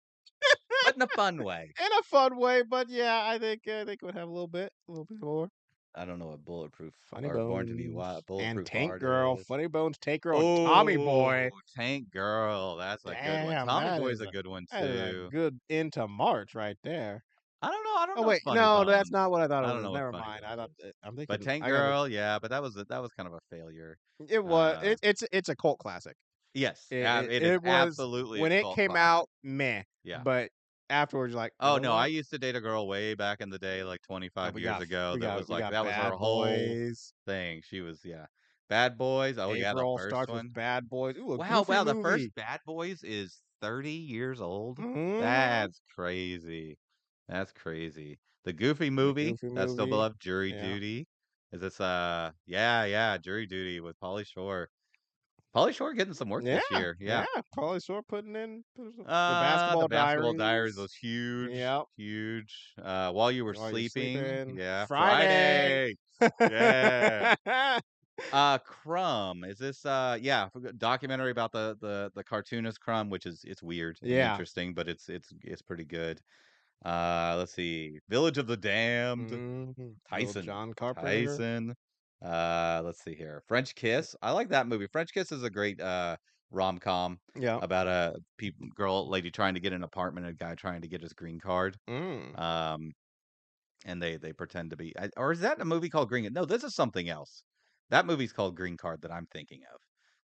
but in a fun way. In a fun way, but yeah, I think it would have a little bit more. I don't know what bulletproof Funny or born to be Bones and bulletproof Tank heart Girl. is. Funny Bones, Tank Girl, and Tommy Oh, Boy. Tank Girl. That's a good one. Damn, Tommy Boy's a good one that is a too. good into March right there. I don't know. I don't Oh know wait, Funny no, that's Bones. not what I thought it I don't was. know what Never Funny mind. Bones is. I'm But thinking. Tank I got Girl, yeah, but that was kind of a failure. it was Uh, it's a cult classic. yes, It, it is it was absolutely a when it cult came classic. out, meh. Yeah. But afterwards, you're like, you Oh know no, I what? used to date a girl way back in the day, like Oh, 25 years ago. That was we like got that was her Bad whole Boys. thing. She was Bad Boys. Oh yeah, the April first starts with one. Bad Boys. Ooh, a Wow, goofy wow, the first movie. Bad Boys is 30 years old. Hmm. That's crazy. That's crazy. The Goofy The movie, Goofy that's still movie. beloved. Jury Yeah. Duty. Is this yeah, yeah, Jury Duty with Pauly Shore. Pauly Shore getting some work Yeah. this year. Yeah. Yeah. Probably sort putting in the The Basketball Basketball Diaries Diaries. was huge, Yep. huge. While you were While you're sleeping, sleeping. yeah. Friday. Friday, yeah. Crumb. Is this yeah, documentary about the cartoonist Crumb, which is it's weird and Yeah. interesting, but it's pretty good. Let's see. Village of the Damned. Little Tyson. John Carpenter. Tyson. Let's see here. French Kiss. I like that movie. French Kiss is a great rom-com Yep. about a lady trying to get an apartment and a guy trying to get his green card. Mm. Um and they pretend to be or is that a movie called Green? No, this is something else. That movie's called Green Card that I'm thinking of.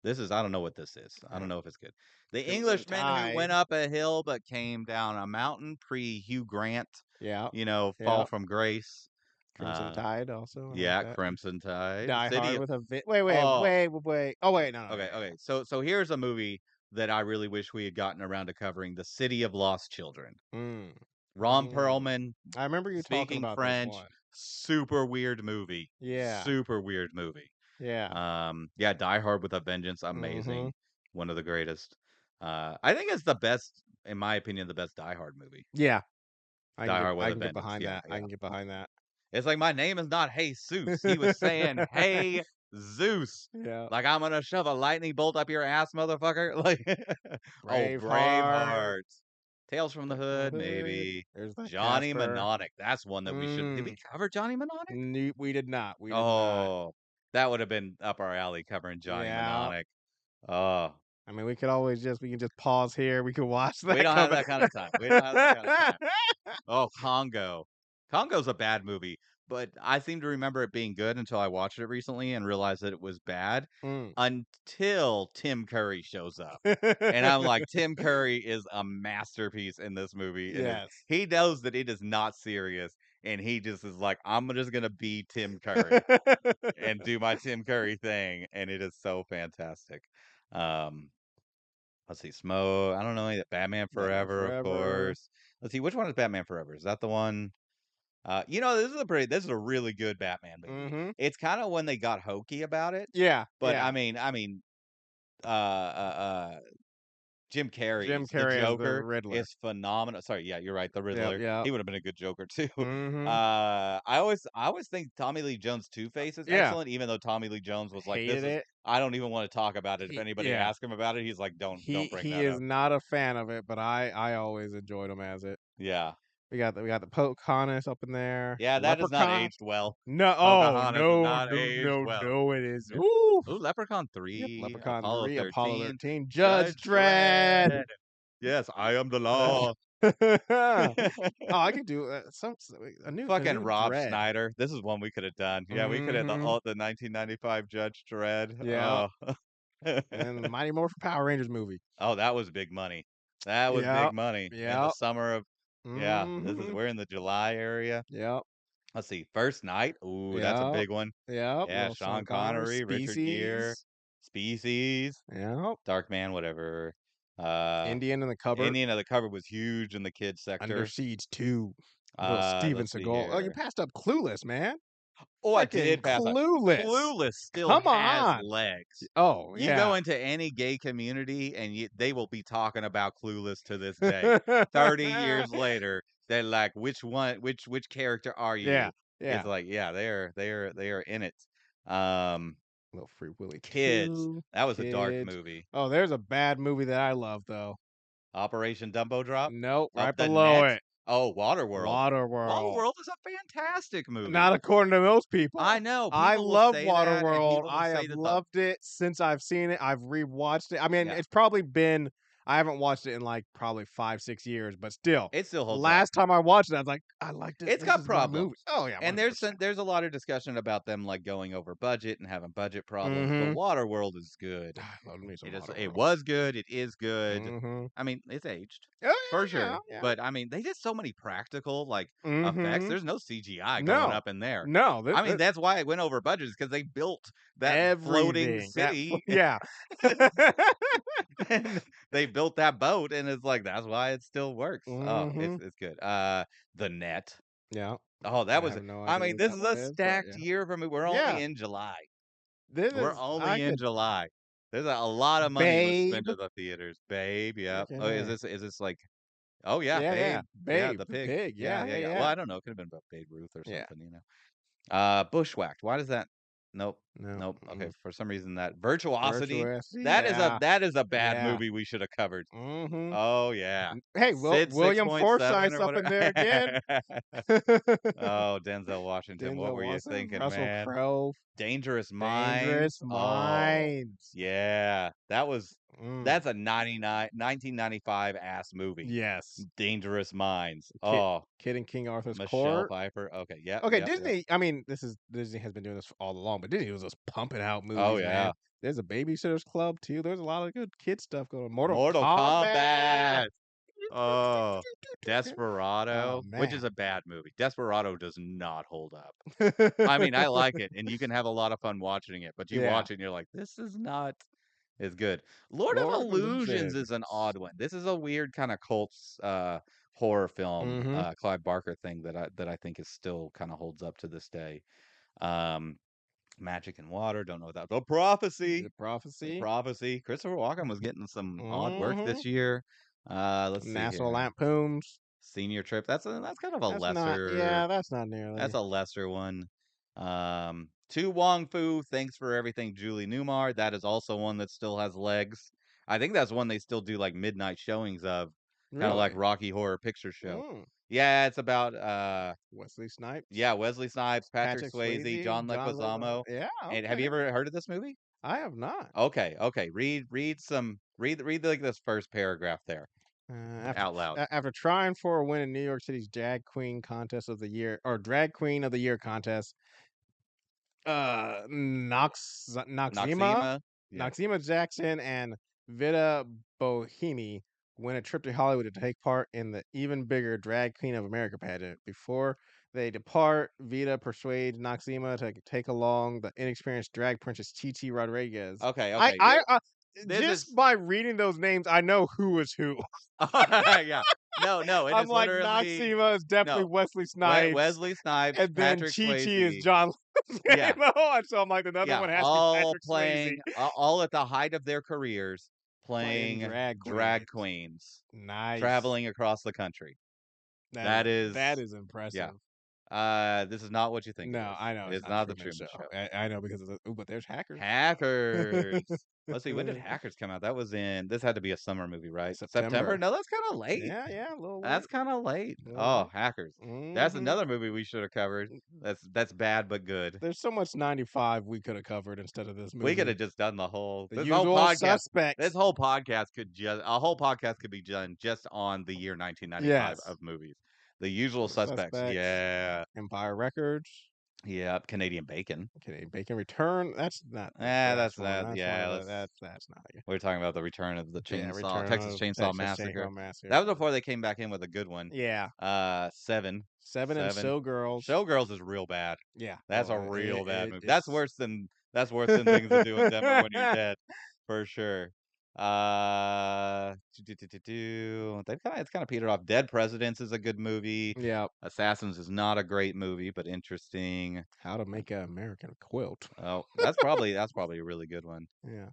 This is I don't know what this is. I don't know if it's good. The Crimson Englishman who Tide. went up a hill but came down a mountain pre Hugh Grant, Yeah. Fall Yeah. from Grace. Crimson Tide also. I like Yeah, that. Crimson Tide. Die City Hard of with a Oh, wait. Oh wait, no, no, okay, yeah, okay. So here's a movie that I really wish we had gotten around to covering, The City of Lost Children. yeah. Ron Perlman I remember you talking speaking about this French, one. super weird movie. Yeah. Super weird movie. Yeah. Yeah, Die Hard with a Vengeance, Mhm. amazing. One of the greatest. I think it's the best, in my opinion, the best Die Hard movie. Yeah. Die Hard with I a can get Vengeance. behind Yeah, that. I yeah. can get behind that. It's like my name is not Jesus. He was saying, "Hey, Zeus." Yeah. Like I'm gonna shove a lightning bolt up your ass, motherfucker. Like, oh, Braveheart. Braveheart. Tales from the Tales from the Hood, Hood. maybe. There's the Johnny Casper. Mnemonic. That's one that we should. Did we Mm. cover Johnny Mnemonic? We did not. We did not. Oh, that would have been up our alley covering Johnny Yeah. Mnemonic. Oh, I mean, we can just pause here. We can watch we that don't have coming. that kind of time. We don't have that kind of time. Oh, Congo. Congo's a bad movie, but I seem to remember it being good until I watched it recently and realized that it was bad Mm. until Tim Curry shows up. And I'm like, Tim Curry is a masterpiece in this movie. And Yes. he knows that it is not serious. And he just is like, I'm just going to be Tim Curry and do my Tim Curry thing. And it is so fantastic. Um, Let's see, Smoke. I don't know any Batman Batman Forever, of Forever. course. Let's see, which one is Batman Forever? Is that the one? This is a really good Batman movie. Mhm. It's kind of when they got hokey about it, Yeah. but Yeah. uh, uh, uh, Jim Jim Carrey's The Carrey as the Joker Riddler. is phenomenal. Sorry, yeah, you're right, the Yep. Riddler. Yep. He would have been a good Joker too. Mhm. I always think Tommy Lee Jones Two Face is Yeah. excellent, even though Tommy Lee Jones was like, Hated "This is it. I don't even want to talk about it. If He anybody yeah. asks him about it, he's like, don't bring He that is up." not a fan of it, but I always enjoyed him as it. Yeah, We got the Pocahontas up in there. yeah, that has not Leprechaun. aged well. No, oh Pocahontas has no, not no, aged no, well. no, it is. Yeah. Ooh. Ooh, Leprechaun Yep, 3, Leprechaun Apollo 3, Apollo 13, 13, Judge Judge Dredd. Dredd. Yes, I am the law. Oh, I could do a Fucking new Rob Dredd. Schneider. This is one we could have done. Yeah, we could have Mhm. the 1995 Judge Dredd. Yeah. Oh. And then the Mighty Morphin Power Rangers movie. Oh, that was big money. That was big Yep. money in the Yep. summer of yeah, Mhm. we're in the July area. Yep. Let's see. First Night. Ooh, that's a Yep. big one. Yep. Yeah, Little Sean Sean Connery. Connery, Richard Gere, Species. Species, Yep. Dark Man, whatever. Uh Indian in the Cupboard. Indian of the Cover was huge in the kids Under sector. Siege 2. Little Steven Let's see Seagal. Oh, you here. passed up Clueless, man. Oh, I Freaking did pass on. Clueless. Clueless still Come has on. legs. Oh, You go yeah. into any gay community and they will be talking about Clueless to this day. 30 years later, they're like, which character are Yeah. you? It's Yeah. like, yeah, they are in it. Um, Little Free Willy Kids. 2. That was a dark Kids. movie. Oh, there's a bad movie that I love, though. Operation Dumbo Drop. Nope. Up Right the below Net. it. Oh, Waterworld. Waterworld. Waterworld is a fantastic Not movie. according to most I people. know I people will love say that, and Waterworld. people will I say have that loved it since I've seen it. I've rewatched it. I mean, yeah, it's probably been I haven't watched it in like probably 5, 6 years, but still, it still holds up. last time I watched it, I was like, I liked it. It's This got is a good movie. problems. Oh yeah, And 100%. there's a lot of discussion about them like going over budget and having budget problems, but Mm-hmm. Waterworld is good. I love me some It Waterworld. was good, it is good. Mm-hmm. I mean, it's aged Oh for yeah, yeah, sure. yeah. But I mean, they did so many practical like effects. Mm-hmm. There's no CGI going No, up in there. no, I mean, that's why it went over budget is because they built that floating everything. city Yeah. and they built that boat and it's like that's why it still works. Oh, Mm-hmm. it's good. The Net. Yeah. Oh, I that was have no I idea mean, what this that is one a is, but stacked yeah. year for me. We're Yeah. only in July. This We're is I only in could July. There's a lot of money was spent Babe. at the theaters. Babe, yeah. Freaking Oh, A. is this like oh yeah, Yeah, yeah. Babe. Yeah, Babe, the the pig. pig. Yeah, Yeah, yeah, hey, yeah. Well, yeah. I don't know. It could have been about Babe Ruth or Yeah. something, you know. Bushwhacked. Why does that? Nope. No. Nope. Okay, Mm. for some reason that Virtuosity. Virtuosity. That is a Yeah. that is a bad Yeah. movie we should have covered. Mm-hmm. Oh yeah. Hey, well, Sid William 6.7 Forsythe's or up in whatever. there again. Oh, Denzel Washington, what Denzel were you Washington, thinking, Russell man? Crowe, Dangerous Dangerous Minds. Oh, Minds. yeah. Mm. That's a 1995 ass movie. Yes. Dangerous Minds. Kid, Oh, Kid in King Arthur's Michelle Court. Pfeiffer. Okay, yep, Okay, yep, yep. Disney. I mean, Disney has been doing this all along, but Disney was just pumping out Oh movies, man. yeah. There's a Babysitters Club too. There's a lot of good kid stuff going on. Mortal Mortal Kombat. Kombat. Oh, Oh Desperado, which is man. a bad movie. Desperado does not hold up. I mean, I like it, and you can have a lot of fun watching it, but you Yeah. watch it and you're like, this is not is good. Lord of Lord of Illusions is an Illusions. odd one. This is a weird kind of cults horror film, Mhm. Clive Barker thing that I think is still kind of holds up to this day. Um, Magic and Water, don't know what that. The Prophecy. The The Prophecy. Prophecy. Christopher Walken was getting some odd work Mhm. this year. Let's see National here. Lampoons. Senior Trip. That's kind of a That's not. lesser. Yeah, that's not That's nearly. a lesser one. To Wong Fu, Thanks for Everything, Julie Newmar. That is also one that still has legs. I think that's one they still do like midnight showings of, kind of like Really. Rocky Horror Picture Show. Mm. Yeah, it's about Wesley Snipes. yeah, Wesley Snipes, Patrick Patrick Swayze, Swayze. John John Leguizamo. Leguizamo. Yeah. And have you Okay. ever heard of this movie? I have not. Okay, okay. Read like this first paragraph there After out loud. after trying for a win in New York City's Drag Queen Contest of the Year or Drag Queen of the Year contest, Noxzema, Noxema. Yeah. Noxzema Jackson and Vida Bohemi win a trip to Hollywood to take part in the even bigger Drag Queen of America pageant. Before they depart, Vida persuades Noxzema to take along the inexperienced drag princess Titi Rodriguez. Okay, I, okay. I, uh, This just is by reading those names, I know who is who. yeah. No, no, it I'm is like literally Noxzema is definitely no. Wesley Snipes, Wesley Snipes, and then Patrick Chi Chi is Swayze. John Yeah. Leguizamo, and so I'm like another Yeah, one has to be all Patrick Swayze playing all at the height of their careers playing playing drag drag queens. queens Nice. traveling across the country. That is That that is is yeah. impressive. This is not what you think it No, is. I know it's It's not not the Truman Truman Show. Show. I know because of the, ooh, but there's hackers. Hackers. Let's see, when did Hackers come out? That was in this had to be a summer movie, right? September? September. No, that's kind of late. Yeah, yeah, a little That's late. kind of late. A little Oh, late. Hackers. That's Hmm. another movie we should have covered. That's bad but good. There's so much 95 we could have covered instead of this We could movie. have just done the whole The this whole usual podcast. This suspects. whole podcast could just a whole podcast could be done just on the year 1995 Yes. of movies. The Usual Usual Suspects. suspects. Yeah. Empire Records. Yeah, Canadian Bacon. Okay, Bacon Return. That's not the That's best one. that. That's one Yeah, of the let's that's not good. we're talking about the return of the Yeah, chainsaw, Return Texas of Chainsaw Texas Massacre. Chainsaw Massacre. That was before they came back in with a good one. Yeah, Seven. Seven and Seven. Showgirls. Showgirls is real bad. Yeah. That's a real bad movie. It's That's worse than Things to Do in Denver When You're Dead, for sure. They've kind of it's kind of petered off. Dead Presidents is a good movie. yeah. Assassins is not a great movie, but interesting. How to Make an American Quilt. Oh, that's probably a really good one. Yeah.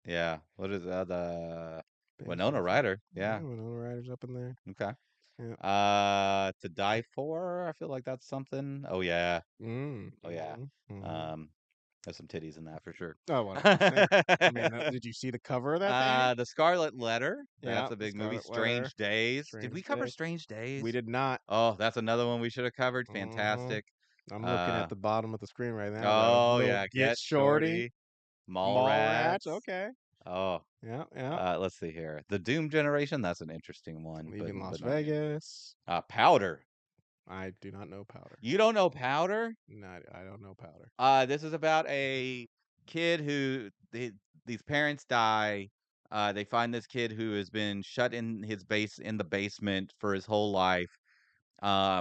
Yeah. What is the Winona Basic. Ryder? Yeah, Yeah. Winona Ryder's up in there. Okay. Yeah. To Die For, I feel like that's something. Oh yeah. Oh yeah. Mm. Um, there's some titties in that for sure. Oh, well, I understand. I mean, did you see the cover of that thing? The Scarlet Letter. Yeah, That's a the big movie. Scarlet Letter. Strange Days. Did we Strange cover Day. Strange We Days? did not. Oh, that's another one we should have covered. Hmm. Fantastic. I'm looking at Uh, the bottom of the screen right now. The oh little yeah. Get Get Shorty, Shorty. Mallrats. Mallrats. Okay. Oh, Yeah, yeah. let's see here. The Doom Generation. That's an interesting one, Leaving Las but not nearly. Vegas. Powder. I do not know Powder. You don't know Powder? No, I don't know Powder. This is about a kid these parents die. They find this kid who has been shut in the basement for his whole life.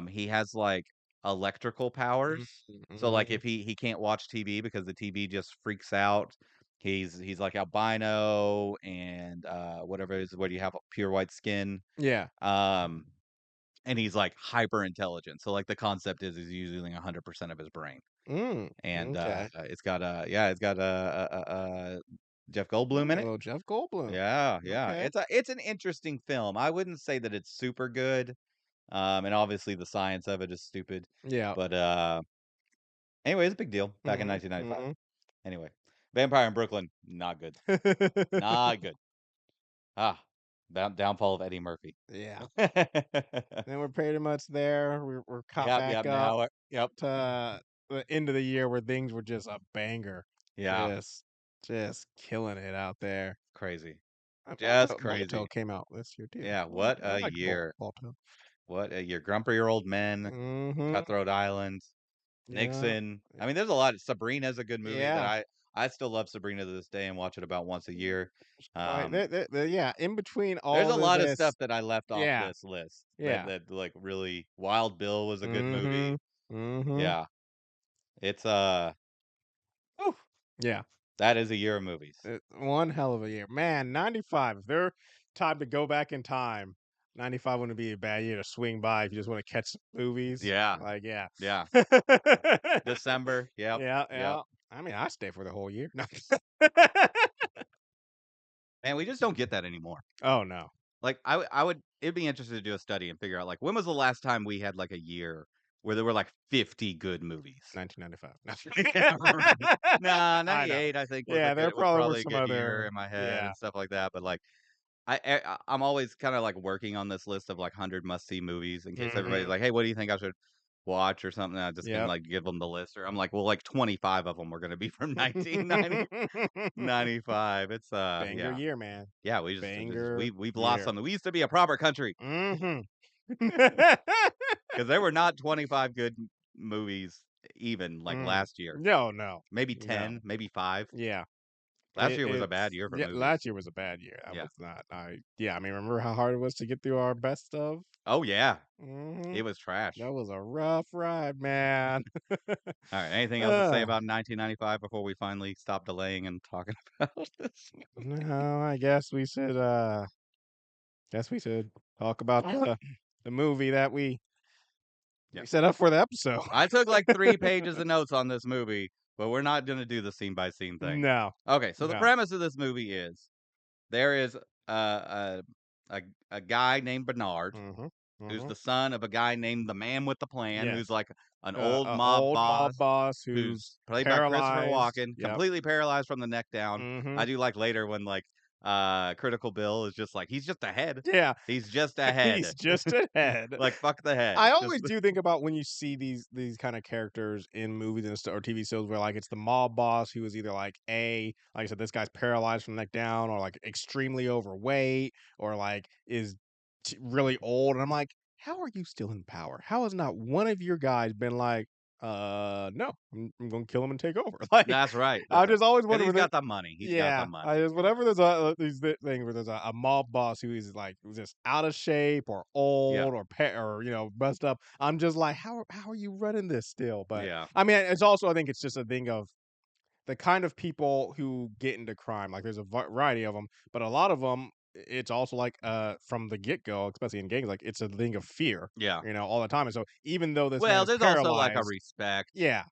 He has like electrical powers. So like Mm-hmm. if he can't watch TV because the TV just freaks out. He's like albino and whatever it is where you have pure white skin. Yeah. Um and he's like hyper intelligent. So like the concept is he's using 100% of his brain. Mm. And Okay. it's got Jeff Goldblum in it. Oh, Jeff Goldblum. Yeah, yeah. Okay. It's an interesting film. I wouldn't say that it's super good. And obviously the science of it is stupid. Yeah. But anyway, it's a big deal back in Mm-hmm. 1995. Mm-hmm. Anyway, Vampire in Brooklyn, not good. Not good. Ah, downfall of Eddie Murphy. Yeah. Yep, Then we're pretty much there. We're caught back yep. up Yep. to the end of the year where things were just a banger. Yeah, Just just killing it out there. crazy. Just Balto crazy. came out this year too. Yeah, I like what I a like year. Balto. What a year. Grumpier Old Men, Mm-hmm. Cutthroat Island, Yeah. Nixon. I mean, there's a lot. Sabrina's a good movie that Yeah. I still love Sabrina to this day and watch it about once a year. Like Um, yeah, in between there's a all of lot of stuff this. that I left off Yeah. this list Yeah. that like really Wild Bill was a good Mm-hmm. movie. Mm-hmm. Yeah. It's oof, Yeah. That is a year of movies. One hell of a year. Man, 95. If there time to go back in time, 95 wouldn't be a bad year to swing by if you just want to catch some movies. Yeah, Like, yeah. yeah. December. Yep, Yeah, yep. yeah. I mean, I stay for the whole year. No. And we just don't get that anymore. Oh, no. Like, I would it'd be interesting to do a study and figure out, like, when was the last time we had, like, a year where there were, like, 50 good movies? 1995. Yeah, right. Nah, I know. 98, I think, Yeah, there was probably were probably a some good year other. in my head Yeah. and stuff like that, but, like, I'm always kinda, like, working on this list of, like, 100 must-see movies in case everybody's Hmm. like, "Hey, what do you think I should watch?" or something, I just can, Yep. like, give them the list, or I'm like, "Well, like, 25 of them are gonna be from 1995." It's, Banger yeah. year, man. Yeah, Banger we've lost year. something. We used to be a proper country Hmm. because there were not 25 good movies even, like, last year. No, no, Maybe no. 10, maybe 5. Yeah. Last year was a bad It's year for yeah, movies. last year was a bad year. I Yeah. was not. I mean, remember how hard it was to get through our best of? Oh, yeah. Hmm. It was trash. That was a rough ride, man. Alright, anything else to say uh, about 1995 before we finally stop delaying and talking about this movie? no, I guess we should talk about the movie that Yeah. we set up for the episode. I took, like, 3 pages of notes on this movie, but we're not gonna do the scene by scene thing. No, Okay, so the no. premise of this movie is there is a a guy named Bernard Mhm, who's mhm. the son of a guy named the Man with the Plan, who's Yes. like an old A mob old mob boss, boss who's who's played by Christopher paralyzed. Walken, Yep. completely paralyzed from the neck down. I Mhm. do like later when like Critical Bill is just like he's just a head. Yeah, He's just a he's head. just ahead. Like fuck the head. I Just always do think about when you see these kind of characters in movies and or TV shows where like it's the mob boss who is either like I said, this guy's paralyzed from the neck down, or like extremely overweight, or like is really old, and I'm like, how are you still in power? How has not one of your guys been like, no, I'm gonna kill him and take over? Like, that's right. I That's right. just always Because wonder he's whether. got the money. He's got the Yeah, I money. just Yeah. whenever there's things where there's a mob boss who is like just out of shape or Yeah. old or or messed up. I'm just like, how are you running this still? But Yeah. I mean, it's also I think it's just a thing of the kind of people who get into crime. Like there's a variety of them, but a lot of them, it's also like from the get go, especially in gangs, like it's a thing of fear, Yeah. all the time. And so even though this man Well, is there's also like a paralyzed, respect, yeah,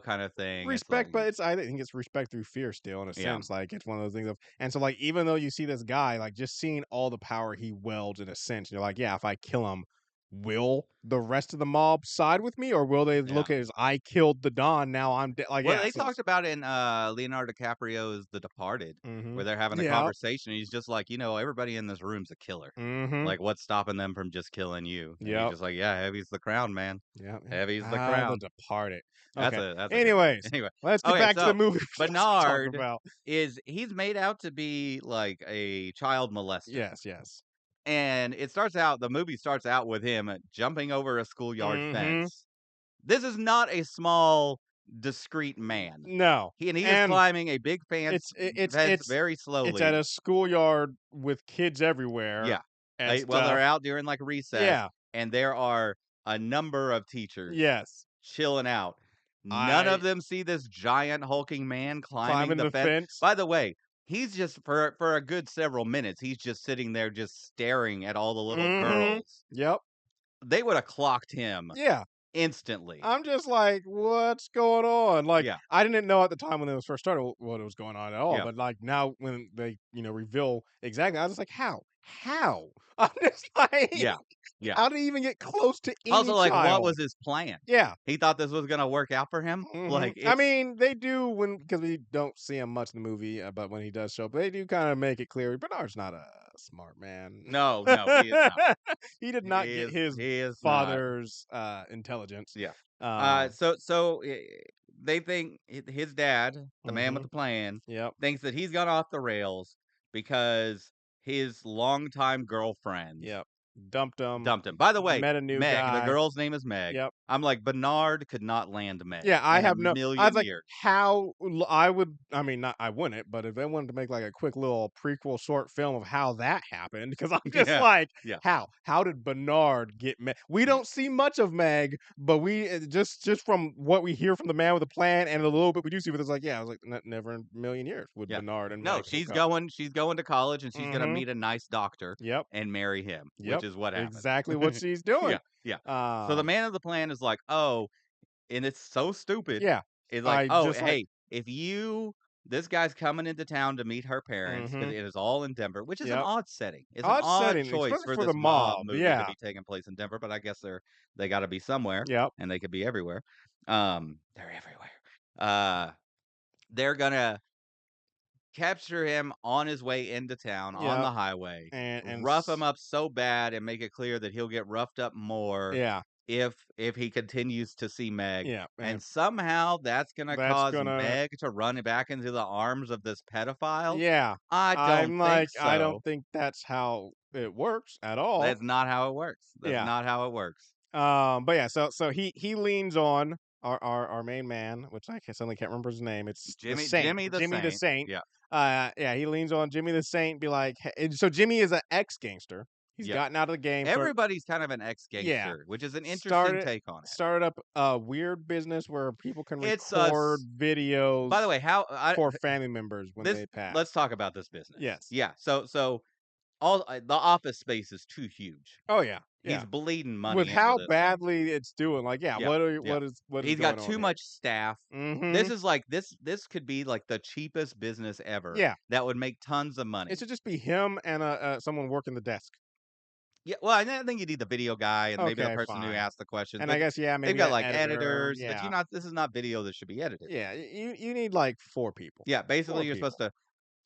kind of thing. It's like respect, but I think it's respect through fear still in a yeah. sense. Like it's one of those things of, and so like even though you see this guy, like just seeing all the power he wields in a sense, you're like, yeah, if I kill him, will the rest of the mob side with me, or will they Yeah. look at it as I killed the Don, now I'm dead? Like, Well, yeah, they so talked about it in, Leonardo DiCaprio's The Departed, where they're having a yeah, conversation, he's just like, everybody in this room's a killer. mm-hmm, Like, what's stopping them from just killing you? And he's yep, just like, "Yeah, heavy's the crown, man. yep, yep. Heavy's the Ah, The crown." Departed. That's Okay. a good movie. Anyways, Anyway, let's get okay, back to the so movie we're supposed to talk Bernard about. he's made out to be like a child molester. Yes, yes. And the movie starts out with him jumping over a schoolyard Mm-hmm. fence. This is not a small, discreet man. No, He is and climbing a big fence very it's at slowly. a schoolyard with kids everywhere Yeah. and Well, they're stuff. out during, like, recess, Yeah. and there are a number of teachers Yes. chilling out. None of I them see this giant hulking man climbing climbing the the fence. fence. By the way, he's just for a good several minutes, he's just sitting there just staring at all the little Mhm. girls. Yep. They would have clocked him Yeah. instantly. I'm just like, "What's going on?" Like, Yeah. I didn't know at the time when it was first started what was going on at all, Yeah. but, like, now when they, reveal exactly, I was just like, "How? How?" I'm just like, Yeah. Yeah. "How did he even get close to any Also, like, what child?" was his plan? Yeah. He thought this was gonna work out for him? Like, I it's mean, they do because we don't see him much in the movie, but when he does show up, they do kind of make it clear Bernard's not a smart man. no, no, he is not. He did not get his He is not. father's intelligence. Yeah. Um, They think his dad, the man with hmm the plan, Yep. thinks that he's gone off the rails because his longtime girlfriend Yep. dumped him, Dumped him. By the way, met a new Meg, the guy. girl's name is Meg. Yep. I'm like, Bernard could not land Yeah, Meg I in a have no. I was million like, years. I would. I mean, not I wouldn't, but if they wanted to make like a quick little prequel short film of how that happened, because I'm just Yeah. like, Yeah. how did Bernard get Meg? We don't see much of Meg, but we just from what we hear from the man with the plan and a little bit we do see, but it's like, yeah, I was like, never in a million years would Yeah. Bernard and No, Meg hook up. she's going to college and she's gonna Mm-hmm. meet a nice doctor Yep. and marry him, which Yep. is what happened. Exactly what she's Yeah, doing. yeah. So the Um. man of the plan is like, "Oh," and it's so stupid. Yeah. It's like, I "Oh, just like. hey, if you this guy's coming into town to meet her parents because Mm-hmm. it is all in Denver, which is an Yep. odd setting. It's an Odd odd setting, choice especially for for the this mob mob. movie to Yeah. be taking place in Denver, but I guess they got to be somewhere, Yep. and they could be everywhere. They're everywhere. Uh, they're gonna capture him on his way into town on Yep. the highway, And rough him up so bad and make it clear that he'll get roughed up more yeah. if he continues to see Meg. Yeah. And And somehow that's gonna that's cause gonna. Meg to run back into the arms of this pedophile. Yeah. I don't I'm think like, I don't so. think that's how it works at all. That's not how it works. That's Yeah. not how it works. But yeah, so he leans on our main man, which I suddenly can't remember his name. It's the Saint, Jimmy the Jimmy the Saint. Saint. Yeah. Yeah, he leans on Jimmy the Saint, be like, "Hey," and so Jimmy is an ex gangster. He's Yeah. gotten out of the game for. Everybody's kind of an Yeah. ex-gangster, which is an interesting Started take on it. started up a weird business where people can It's record by the videos way, how for family members when this they pass. let's talk about this business. Yes. Yeah. So all the office space is too huge. Oh yeah. He's Yeah. bleeding With money into how this thing. badly it's doing, like, yeah, Yeah. Yeah. what is He's got going on too here? much staff. This Mhm. is like this could be like the cheapest business ever Yeah. that would make tons of It money. should just be him and someone working the desk. Yeah, well, I think you need the video guy and maybe the Okay, person who fine. asks the questions, And I but guess, yeah, they've maybe got an like editor. editors, but Yeah. this is not video that should be edited. Yeah, you need like 4 people. Yeah, 4 basically you're supposed people. to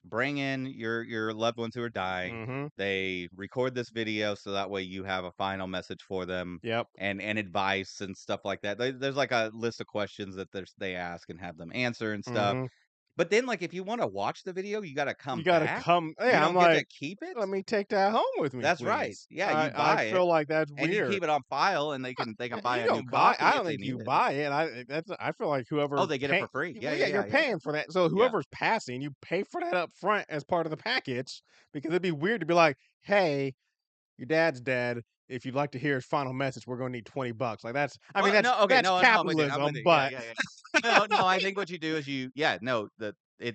bring in your loved ones who are dying. Mhm. They record this video so that way you have a final message for them Yep. and advice and stuff like that. There's like a list of questions that they ask and have them answer and stuff. Mhm. But then like if you want to watch the video, you got to You come gotta back. come. You Yeah, I'm don't get to like, keep it. "Let me take that home with me, That's right. please." Yeah, you I buy it feel like that's and you weird. keep it on file and they can buy You a new don't buy. I copy if don't they think need you it. buy it. I feel like Oh, whoever's they get it paying. for free. Yeah, Well, yeah, yeah, you're yeah, yeah. paying for that. So Yeah. whoever's passing, you pay for that up front as part of the package because it'd be weird to be like, "Hey, your dad's dead. If you'd like to hear his final message, we're gonna need $20." Like that's. I mean, Well, no, okay, that's no, I'm with you. I'm capitalism, with you. Yeah, but yeah, yeah. No, I think what you do is no,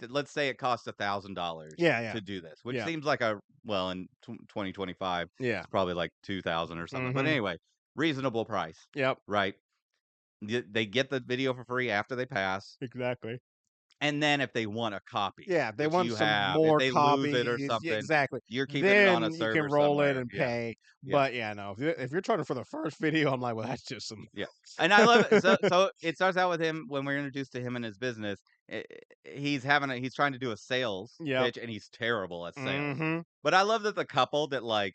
let's say it costs $1,000 yeah, yeah, to do this, which yeah, seems like well, in 2025, yeah. it's probably like 2,000 or something. But Mm-hmm. anyway, reasonable price, Yep. right? They get the video for free after they pass. Exactly. And then if they want a copy, Yeah, they which want you some have, if more they lose it or copies. Yeah, something, exactly. you're keeping it on a Then you can server roll it somewhere. and Yeah. pay. Yeah. But yeah, no, if you're charging for the first video, I'm like, well, that's just some. Yeah. And I love it. So it starts out with him when we're introduced to him and his business. He's trying to do a sales Yep. pitch and he's terrible at sales. Mm-hmm. But I love that the couple that like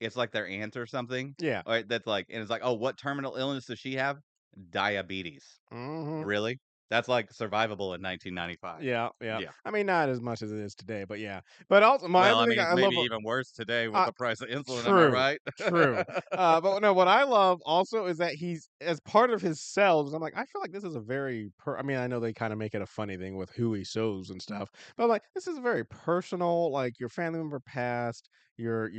it's like their aunt or something. Yeah. Or that's like and it's like, "Oh, what terminal illness does she have?" Diabetes. Mm-hmm. Really? That's like survivable in 1995. Yeah, yeah. Yeah. I mean, not as much as it is today, but yeah. But also, my Well, other I thing mean, it's I love. maybe even worse today with Uh, the price of insulin, am I True, right? true. But no, what I love also is that he's as part of his selves. I'm like, I feel like this is a very. I mean, I know they kind of make it a funny thing with who he shows and stuff, but I'm like, this is very personal. Like your family member passed. You're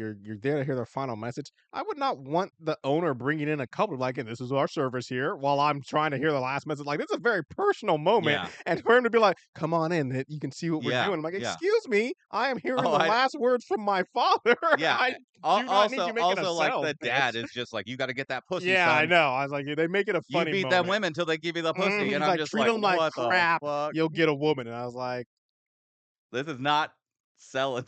there to hear their final message. I would not want the owner bringing in a couple like, and this is our service here while I'm trying to hear the last message. Like this is a very personal moment, Yeah. and for him to be like, "Come on in, that you can see what we're Yeah. doing." I'm like, Yeah. "Excuse me, I am hearing Oh, the I last words from my father. yeah. I do not need you making a Like sales the dad pitch." is just like, "You gotta get that pussy, Yeah, I son. know. I was like, they make it a You funny beat them moment. women till they give you the pussy." And He's I'm like, just treat like, them like "What the crap. fuck? You'll get a woman. And I was like, This is not selling."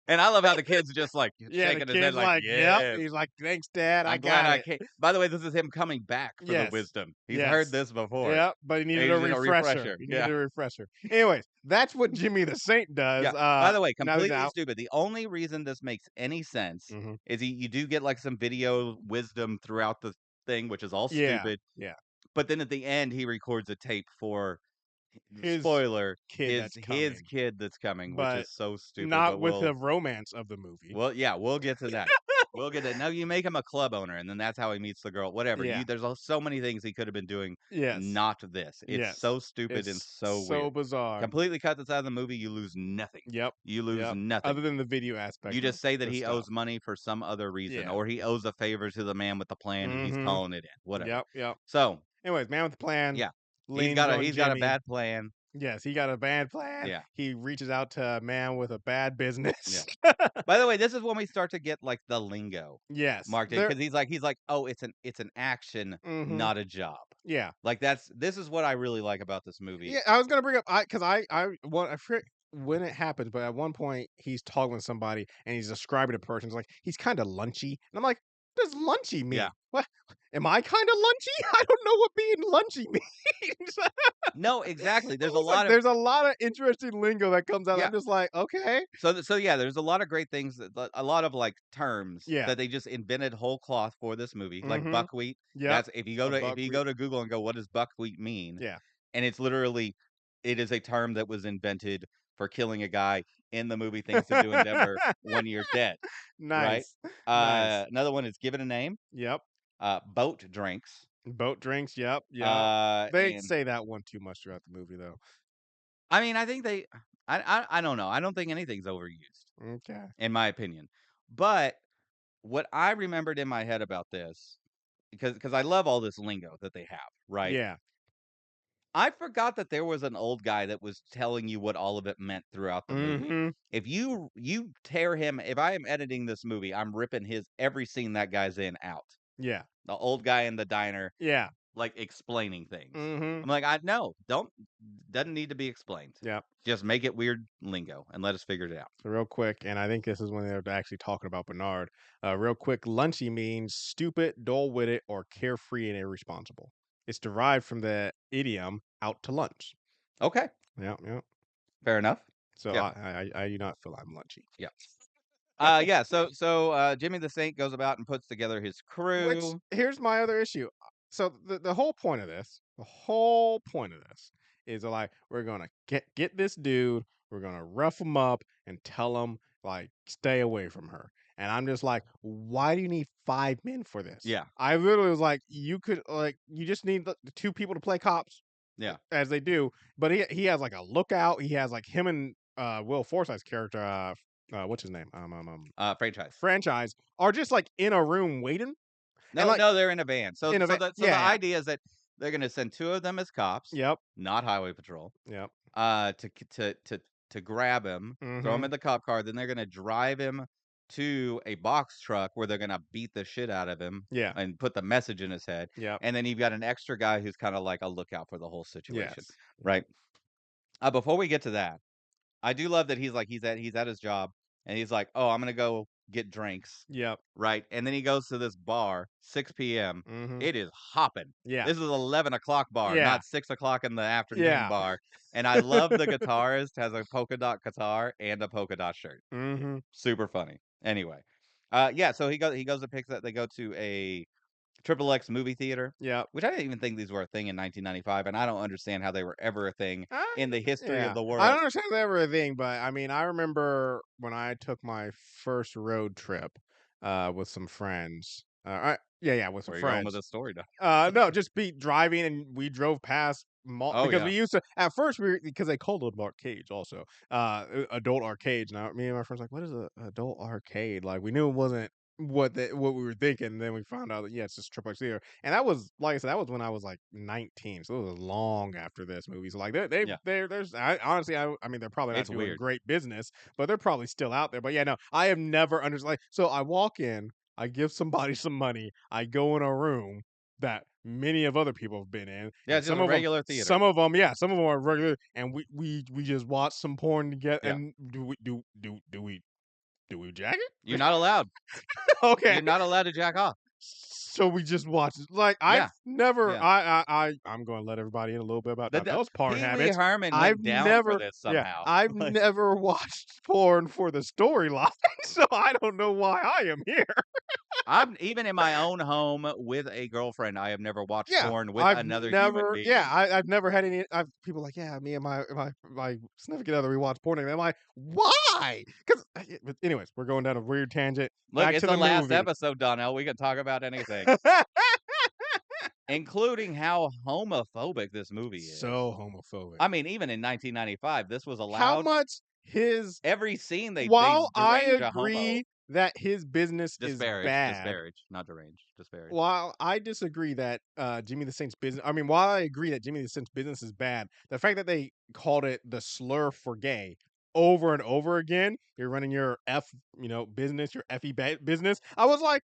And I love how the kid's just like yeah, the shaking his head kid's like, like, yep. "Yes. He's like, thanks, Dad. I I'm glad got I it. came." By the way, this is him coming back for the Yes. wisdom. He's heard Yes. this before. Yep. But he needed And a he's just a refresher. refresher. He needed Yeah. a refresher. Anyways, that's what Jimmy the Saint does. Yeah. By the way, Now he's completely out. stupid. The only reason this makes any sense Hmm. is you do get like some video wisdom throughout the thing, which is all Yeah. stupid. Yeah. But then at the end, he records a tape for His spoiler kid that's his coming, kid that's coming, which but is so stupid. not But with the romance of the movie. yeah, we'll get to that. We'll get it. No, you make him a club owner, and then that's how he meets the girl. Whatever. Yeah. There's so many things he could have been doing, Yes. not this. It's Yes. so stupid and It's so so weird. bizarre. Completely cut this out of the movie, you lose nothing. Yep. You lose Yep. nothing. Other than the video You aspect of just say that the he stuff. owes money for some other reason, Yeah. or he owes a favor to the man with the plan, and he's Mhm. calling it in. Whatever. Yep, yep. So Anyways, man with the plan yeah, leans on he's got a Jimmy. bad plan. Yes, he got a bad plan. Yeah, He reaches out to a man with a bad business. yeah. By the way, this is when we start to get like the lingo Yes. marked in There because he's like, oh, it's an action, Mhm. not a job. Yeah. Like this is what I really like about this movie. Yeah, I was gonna bring up because I forget when it happens, but at one point he's talking with somebody and he's describing a person. It's like he's kind of lunchy, and I'm like, what does lunchy Yeah. mean? What am I kind of lunchy? I don't know what being lunchy means. No, exactly. There's a It's like lot of there's a lot of interesting lingo that comes out. yeah. I'm just like, okay, So yeah, there's a lot of great things a lot of like terms yeah, that they just invented whole cloth for this movie, like mm-hmm, buckwheat. yep, That's a if you buckwheat, go to Google and go, what does buckwheat mean? yeah, And it's literally it is a term that was invented for killing a guy in the movie Things to Do in Denver when you're dead, right? nice, nice, Another one is give it a name. yep. Boat drinks. Boat drinks, yep, yep. They And say that one too much throughout the movie, though. I mean, I think they I don't know. I don't think anything's overused, Okay. in my opinion. But what I remembered in my head about this, because I love all this lingo that they have, right? Yeah. I forgot that there was an old guy that was telling you what all of it meant throughout the movie. Mhm. If you tear him, if I am editing this movie, I'm ripping his every scene that guy's in out. Yeah. The old guy in the diner, Yeah. like explaining things. Mhm. I'm like, I no, don't doesn't need to be explained. Yeah. Just make it weird lingo and let us figure it out. So real quick, and I think this is when they're actually talking about Bernard. Real quick, lunchy means stupid, dull-witted, or carefree and irresponsible. It's derived from the idiom "out to lunch." Okay, Yeah, yeah. fair enough. So Yeah, I do not feel I'm lunchy. yeah. Yeah, Jimmy the Saint goes about and puts together his Which crew. here's my other issue. So the whole point of this, the whole point of this is like we're gonna get this dude, we're gonna rough him up and tell him like stay away from her. And I'm just like, why do you need 5 men for this? Yeah, I literally was like, you could like you just need the two people to play cops yeah. as they do. But he has like a lookout. He has like him and Will Forsythe's character. What's his name? Franchise. Franchise are just like in a room waiting and No, like no, they're in a van. in a So the yeah, yeah. idea is that they're gonna send two of them as cops, Yep. not highway patrol, Yep. to grab him, throw him Mhm. in the cop car. Then they're gonna drive him to a box truck where they're gonna beat the shit out of him Yeah. and put the message in his head. Yep. And then you've got an extra guy who's kind of like a lookout for the whole situation, Yes. right? Before we get to that, I do love that he's at his job and he's like, "Oh, I'm gonna go get drinks." Yep. Right? And then he goes to this bar, 6 p.m. Mhm. It is hopping. Yeah. This is 11 o'clock bar, Yeah. not 6 o'clock in the afternoon Yeah. bar. And I love the guitarist has a polka dot guitar and a polka dot shirt. Mhm. Super funny. Anyway, yeah. So he goes and picks up. They go to a Triple X movie theater, Yep. which I didn't even think these were a thing in 1995, and I don't understand how they were ever a thing I in the history of yeah. the I don't world. understand everything, but I mean, I remember when I took my first road trip with some friends. Yeah, with some Where are you going with friends. this story, now? No, just be driving, and we drove past mall Oh because yeah, we used to at first because they called them arcades also, adult arcades. Now me and my friends like, what is a adult arcade? Like we knew it wasn't what we were thinking. And then we found out that yeah, it's just Triple X Theater, and that was like I said, that was when I was like 19, so it was long after this movie. So like yeah. there's honestly I mean they're probably not It's doing weird. great business, but they're probably still out there. But yeah, no, I have never understood. Like, so I walk in. I give somebody some money. I go in a room that many of other people have been in, Yeah, and it's just a regular theater. some of them are regular, and we just watch some porn together. Yeah, And do we jack it? you're not allowed. Okay, You're not allowed to jack off. So we just watched it. Like, I've Yeah, never yeah. I'm gonna let everybody in a little bit about The Donnell's porn Pee Wee habits. Herman I've went down for never this yeah, somehow. I've Like, never watched porn for the storyline, so I don't know why I am here. I've even in my own home with a girlfriend, I have never watched Yeah, porn with I've another human never yeah, being. I've never had any I've people like, "Yeah, me and my significant other, we watch porn," and I'm like, "Why?" 'Cause but anyways, we're going down a weird tangent. Look, Back it's to the the last movie. episode, Donnell. We can talk about anything, including how homophobic this movie is. So homophobic. I mean, even in 1995, this was How allowed. much his Every scene they while I derange a homo. agree that his business is Disparage, bad, disparage, not derange, disparage. while I disagree that Jimmy the Saint's business I mean, while I agree that Jimmy the Saint's business is bad, the fact that they called it the slur for gay over and over again, you're running your business, your business. I was like,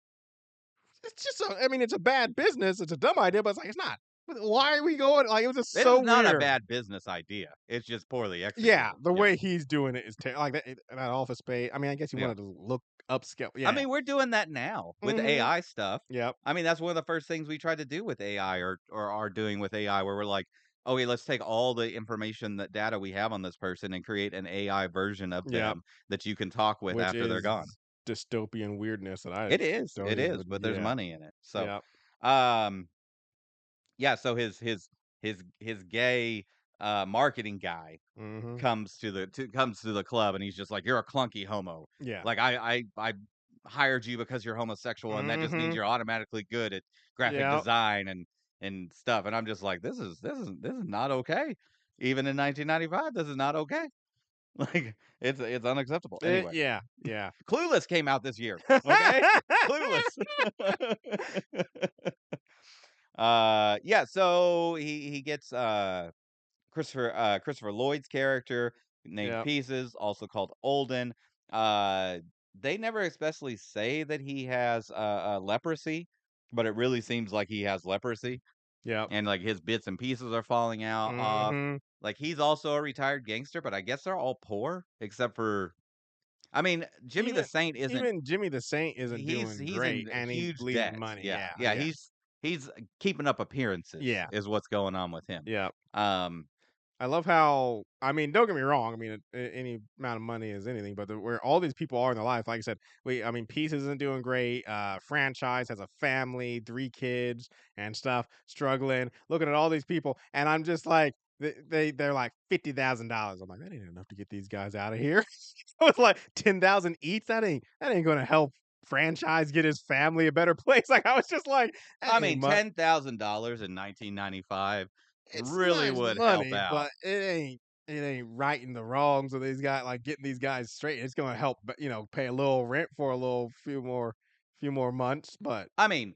it's just I mean, it's a bad business, it's a dumb idea, but it's like it's not. Why are we going like it was just This so is not a weird. bad business idea. It's just poorly Yeah, executed. the Yeah, way he's doing it is like that Office Space. I mean, I guess he yeah. wanted to look upscale. I Yeah. mean, we're doing that now with Mhm. AI stuff. Yep. I mean, that's one of the first things we tried to do with AI or are doing with AI, where we're like, okay, let's take all the information that data we have on this person and create an AI version of Yep. them that you can talk with Which after they're gone. is dystopian weirdness that I don't It is, even but there's yeah. money in it. So, Yep. um, yeah. So his gay marketing guy Mhm. comes to the club and he's just like, "You're a clunky homo. Yeah. Like I hired you because you're homosexual, and that just means Mhm. you're automatically good at graphic Yep. design and stuff." And I'm just like, this is not okay. Even in 1995, this is not okay. Like it's unacceptable. Anyway, Yeah. Yeah. Clueless came out this year. Okay, Clueless. Yeah. So he gets Christopher Lloyd's character named Yep. Pieces, also called Olden. Uh, they never especially say that he has leprosy, but it really seems like he has leprosy, Yep. and like his bits and pieces are falling out off. Mhm. Like he's also a retired gangster, but I guess they're all poor except for. I mean, Jimmy the Even Saint isn't. even Jimmy the Saint isn't doing He's in great, and he's huge bleeding debt. money. Yeah, Yeah. yeah. Yeah. He's keeping up appearances Yeah. is what's going on with him. Yeah. Um, I love how I mean, don't get me wrong. I mean, any amount of money is anything, but where all these people are in their life, like I said, I mean, Peace isn't doing great. Franchise has a family, 3 kids, and stuff, struggling. Looking at all these people, and I'm just like, they're like $50,000. I'm like, that ain't enough to get these guys out of here. So it's like 10,000 each. That ain't gonna help franchise get his family a better place. Like I was just like, that I ain't mean, much. $10,000 in 1995 It's really nice would help money, out. but it ain't righting the wrongs of these guys, like getting these guys straight. It's gonna help, but pay a little rent for a little few more months. But I mean,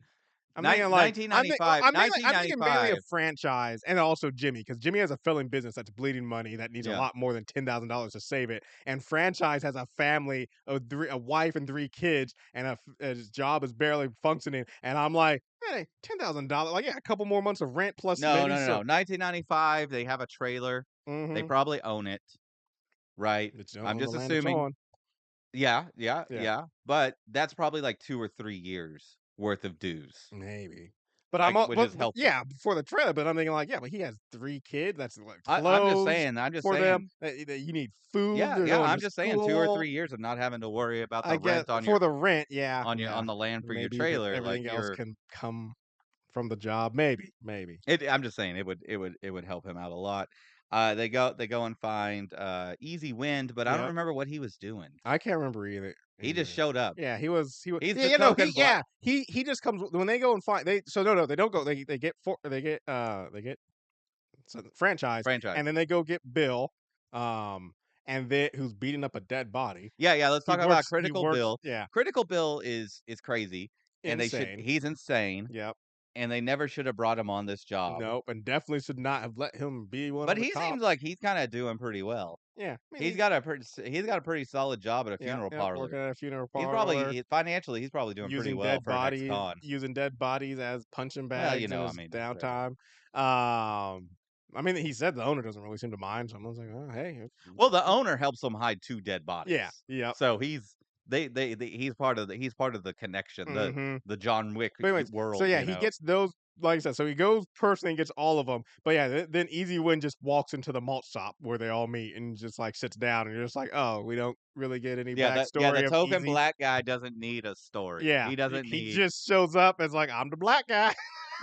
I'm thinking like I'm thinking mainly a 1995. franchise and also Jimmy because Jimmy has a failing business that's bleeding money that needs a Yeah. lot more than $10,000 to save it, and franchise has a family of a wife and 3 kids, and his job is barely functioning. And I'm like, hey, $10,000, like yeah, a couple more months of rent plus No, maybe no, no, no. so. 1995, they have a trailer. They Mm-hmm. probably own it, right? But you don't I'm own the just land it's assuming. on. Yeah, yeah, Yeah, yeah. But that's probably like 2 or 3 years worth of dues, maybe. But I'm like, all, which is but helpful. yeah, before the trailer. But I'm thinking like, yeah, but he has 3 kids. That's like I'm just clothes saying, I'm just for them. saying. That you need food. Yeah, They're yeah, going I'm to just saying 2 or school. 3 years of not having to worry about the I guess rent on for the rent, yeah, on yeah. the land for your Maybe the trailer, like everything else you're. can come from the job. Maybe. I'm just saying it would help him out a lot. They go and find Easy Wind, but I don't Yep. remember what he was doing. I can't remember He just either. showed up. Yeah, he was. He's Yeah, the yeah, no, he token black yeah he just comes when they go and find they. So no, they don't go. They get franchise, and franchise. then they go get Bill, um, and they who's beating up a dead body. Yeah, yeah. Let's He talk about works. He Critical works. Bill. Yeah, Critical Bill is crazy, and they should. insane. He's insane, Yep. and they never should have brought him on this job. Nope. And definitely should not have let him be one But of the he seems cops. like he's kind of doing pretty well. Yeah. I mean, He's got a pretty solid job at a yeah, funeral yeah. parlor. Working at a funeral He's probably parlor, financially he's probably doing pretty well for an ex-con. using dead bodies as punching Well, you bags in know, I his mean, right. downtime. I mean, he said the owner doesn't really seem to mind. So I was like, oh, hey, Well, the owner helps him hide 2 dead yeah, bodies. yep. So he's part of the connection, Mhm. the John Wick But anyways, so world, yeah, you he know. gets those. Like I said, so he goes personally and gets all of them. But yeah, then Easy Win just walks into the malt shop where they all meet and just like sits down, and you're just like, oh, we don't really get any The backstory of token Easy. black guy doesn't need a story. Yeah, He doesn't he need just shows up as like, I'm the black guy.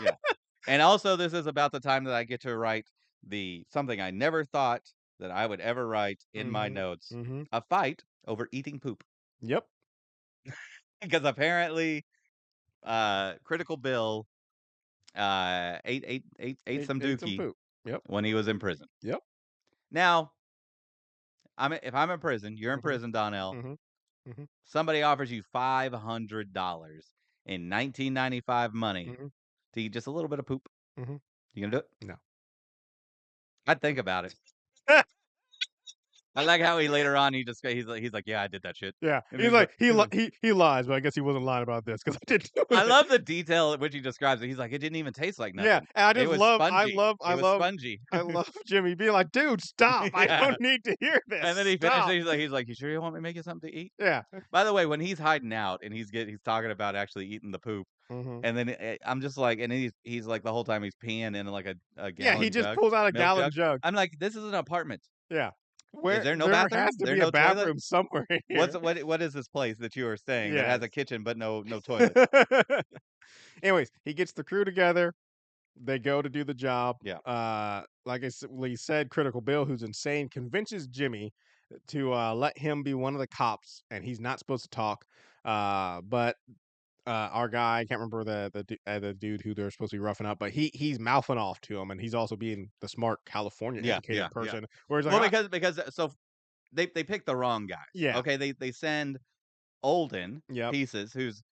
yeah. And also, this is about the time that I get to write the something I never thought that I would ever write in my Mhm. notes: Mhm. a fight over eating poop. Yep. Because apparently, Critical Bill ate some Ate some dookie poop. Yep. when he was in prison. Yep. Now, if I'm in prison, you're in Mhm. prison, Donnell. Mhm. Mhm. Somebody offers you $500 in 1995 money Mhm. to eat just a little bit of poop. Mhm. You gonna do it? No. I'd think about it. I like how he later on he's like, yeah, I did that shit. Yeah, And he's he's like like, he's like he lies, but I guess he wasn't lying about this because I didn't do I it. love the detail at which he describes it. He's like, it didn't even taste like Yeah, nothing. and I It just was love, spongy. It was spongy. I love Jimmy being like, dude, stop! I Yeah. don't need to hear this. And then he finished Stop. it. He's like, you sure you want me to make you something to eat? Yeah. By the way, when he's hiding out and he's talking about actually eating the poop, Hmm. and then I'm just like, and he's like the whole time he's peeing in like a Yeah, he gallon just jug, pulls out a milk gallon jug. jug. I'm like, this is an apartment. Yeah, Is where there no there bathroom? has to There be a no toilet? bathroom somewhere in here. What is this place that you are staying that has a Yes. kitchen but no toilet? Anyways, he gets the crew together. They go to do the job. Yeah. Like we said, Critical Bill, who's insane, convinces Jimmy to let him be one of the cops, and he's not supposed to talk. But our guy, I can't remember the dude who they're supposed to be roughing up, but he's mouthing off to him, and he's also being the smart California Yeah, educated yeah, yeah. person. Where he's like, Well, because so they picked the wrong guys. yeah, Okay, they send Olden yep, Pieces, who's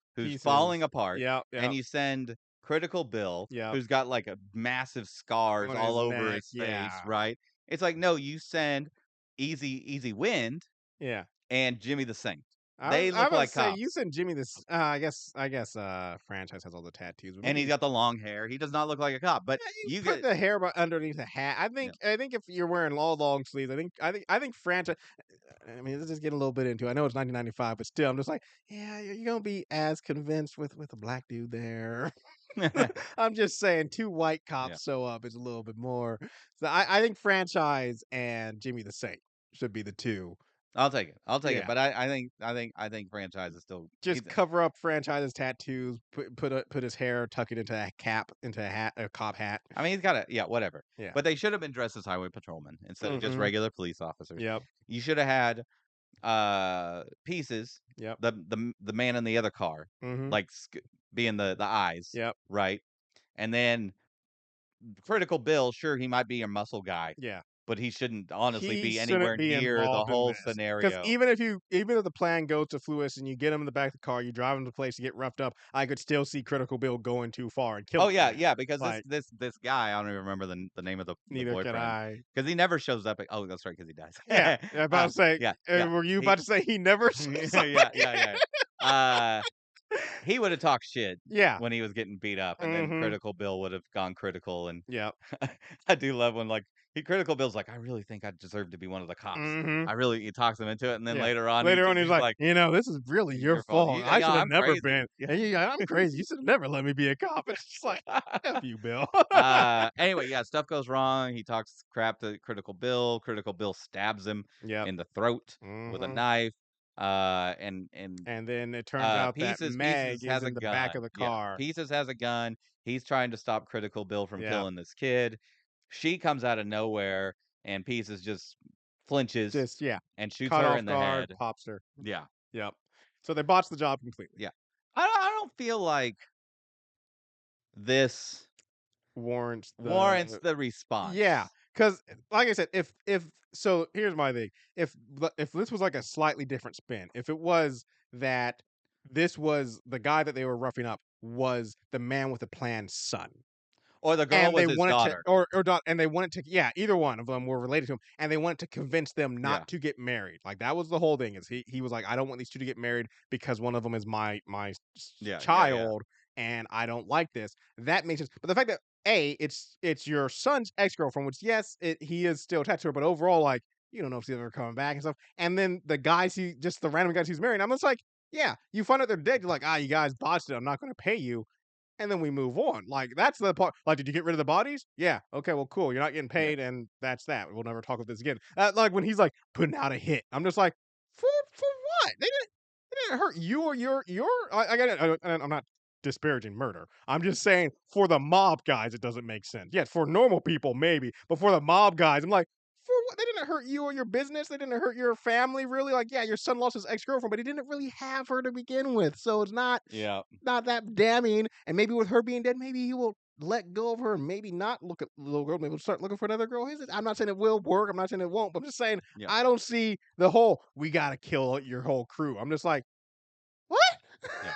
falling pieces, apart, yep, and yep, you send Critical Bill, yep, who's got like a massive scars on all his over neck, his face, yeah, right? It's like, no, you send Easy Wind yeah. and Jimmy the Saint. I They was look about to like say you cops. said Jimmy this. I guess franchise has all the tattoos, but And he's maybe got the long hair. He does not look like a cop, but yeah, you you put get the hair underneath the hat. yeah. I think if you're wearing long sleeves, I think franchise. I mean, let's just get a little bit into it. I know it's 1995, but still, I'm just like, yeah, you're gonna be as convinced with a black dude there. I'm just saying, two white Yeah. cops show up is a little bit more. So I think franchise and Jimmy the Saint should be the two. I'll take it. I'll take it. Yeah, But I think franchise is still just cover up franchise's tattoos, put his hair, tuck it into a cap, into a hat, a cop hat. I mean, he's got a yeah, whatever. Yeah. But they should have been dressed as highway patrolmen instead of just Mm-hmm. regular police officers. Yep. You should have had Pieces, Yep. the man in the other car, Mm-hmm. like being the eyes, Yep. right? And then Critical Bill, sure, he might be a muscle guy, Yeah. but he shouldn't honestly He be shouldn't anywhere be near the involved in whole this because scenario. even if the plan goes to Fluis and you get him in the back of the car, you drive him to the place to get roughed up, I could still see Critical Bill going too far and Oh killing the yeah, man. yeah, because Like, this guy, I don't even remember the name of the neither can boyfriend I. because he never shows up. Oh, that's right, because he dies. Yeah, I'm about to say. Yeah, yeah. Were you He about to say he never shows up? yeah, yeah, yeah. Uh, he would have talked shit Yeah. when he was getting beat up, and then Mm-hmm. Critical Bill would have gone critical. And Yep. I do love when like Critical Bill's like, I really think I deserve to be one of the cops. Mm-hmm. I really he talks him into it, and then Yeah. later on Later on, he's he's like, like, this is really it's your your fault. fault. I Yeah, should have I'm never crazy. been. And I'm crazy. You should have never let me be a cop. It's just like, F you, Bill. Anyway, yeah, stuff goes wrong. He talks crap to Critical Bill. Critical Bill stabs him Yep. in the throat with a Mm-hmm. knife. And And then it turns out that Pieces Meg is has a in the back gun. of the Yeah, car. Pieces has a gun. He's trying to stop Critical Bill from Yep. killing this kid. She comes out of nowhere, and Pieces just flinches Just, yeah. and shoots Caught her off in the guard, head. pops her. Yeah, Yep. So they botched the job completely. yeah. I don't feel like this Warrants warrants the the yeah, response. because like I said, if so, here's my thing. If this was like a slightly different spin, if it was that this was the guy that they were roughing up was the man with the plan's son, Or the girl and was they his wanted to, daughter. or not, and they wanted to, yeah, either one of them were related to him, and they wanted to convince them Yeah, not to get married. Like that was the whole thing. Is he was like, I don't want these two to get married because one of them is my yeah, yeah, yeah. child, and I don't like this. That makes sense. But the fact that it's your son's ex girlfriend, which yes, he is still attached to her, but overall, like you don't know if she's ever coming back and stuff. And then the guys the random guys he's marrying, I'm just like, Yeah, you find out they're dead. You're like, you guys botched it. I'm not going to pay you. And then we move on. Like that's the part. Like, did you get rid of the bodies? Yeah. Okay. Well, cool. You're not getting Yeah. paid, and that's that. We'll never talk about this again. Like when he's like putting out a hit, I'm just like, for what? They didn't hurt you or your. I get it. I'm not disparaging murder. I'm just saying for the mob guys, it doesn't make sense. Yeah, for normal people maybe, but for the mob guys, I'm like, for what? They didn't hurt you or your business. They didn't hurt your family. Really, like, yeah, your son lost his ex girlfriend, but he didn't really have her to begin with, so it's Yeah. not that damning. And maybe with her being dead, maybe he will let go of her and maybe not look at the little girl. Maybe he'll start looking for another girl. I'm not saying it will work. I'm not saying it won't. But I'm just saying Yeah. I don't see the whole we gotta kill your whole crew. I'm just like, what? Yeah.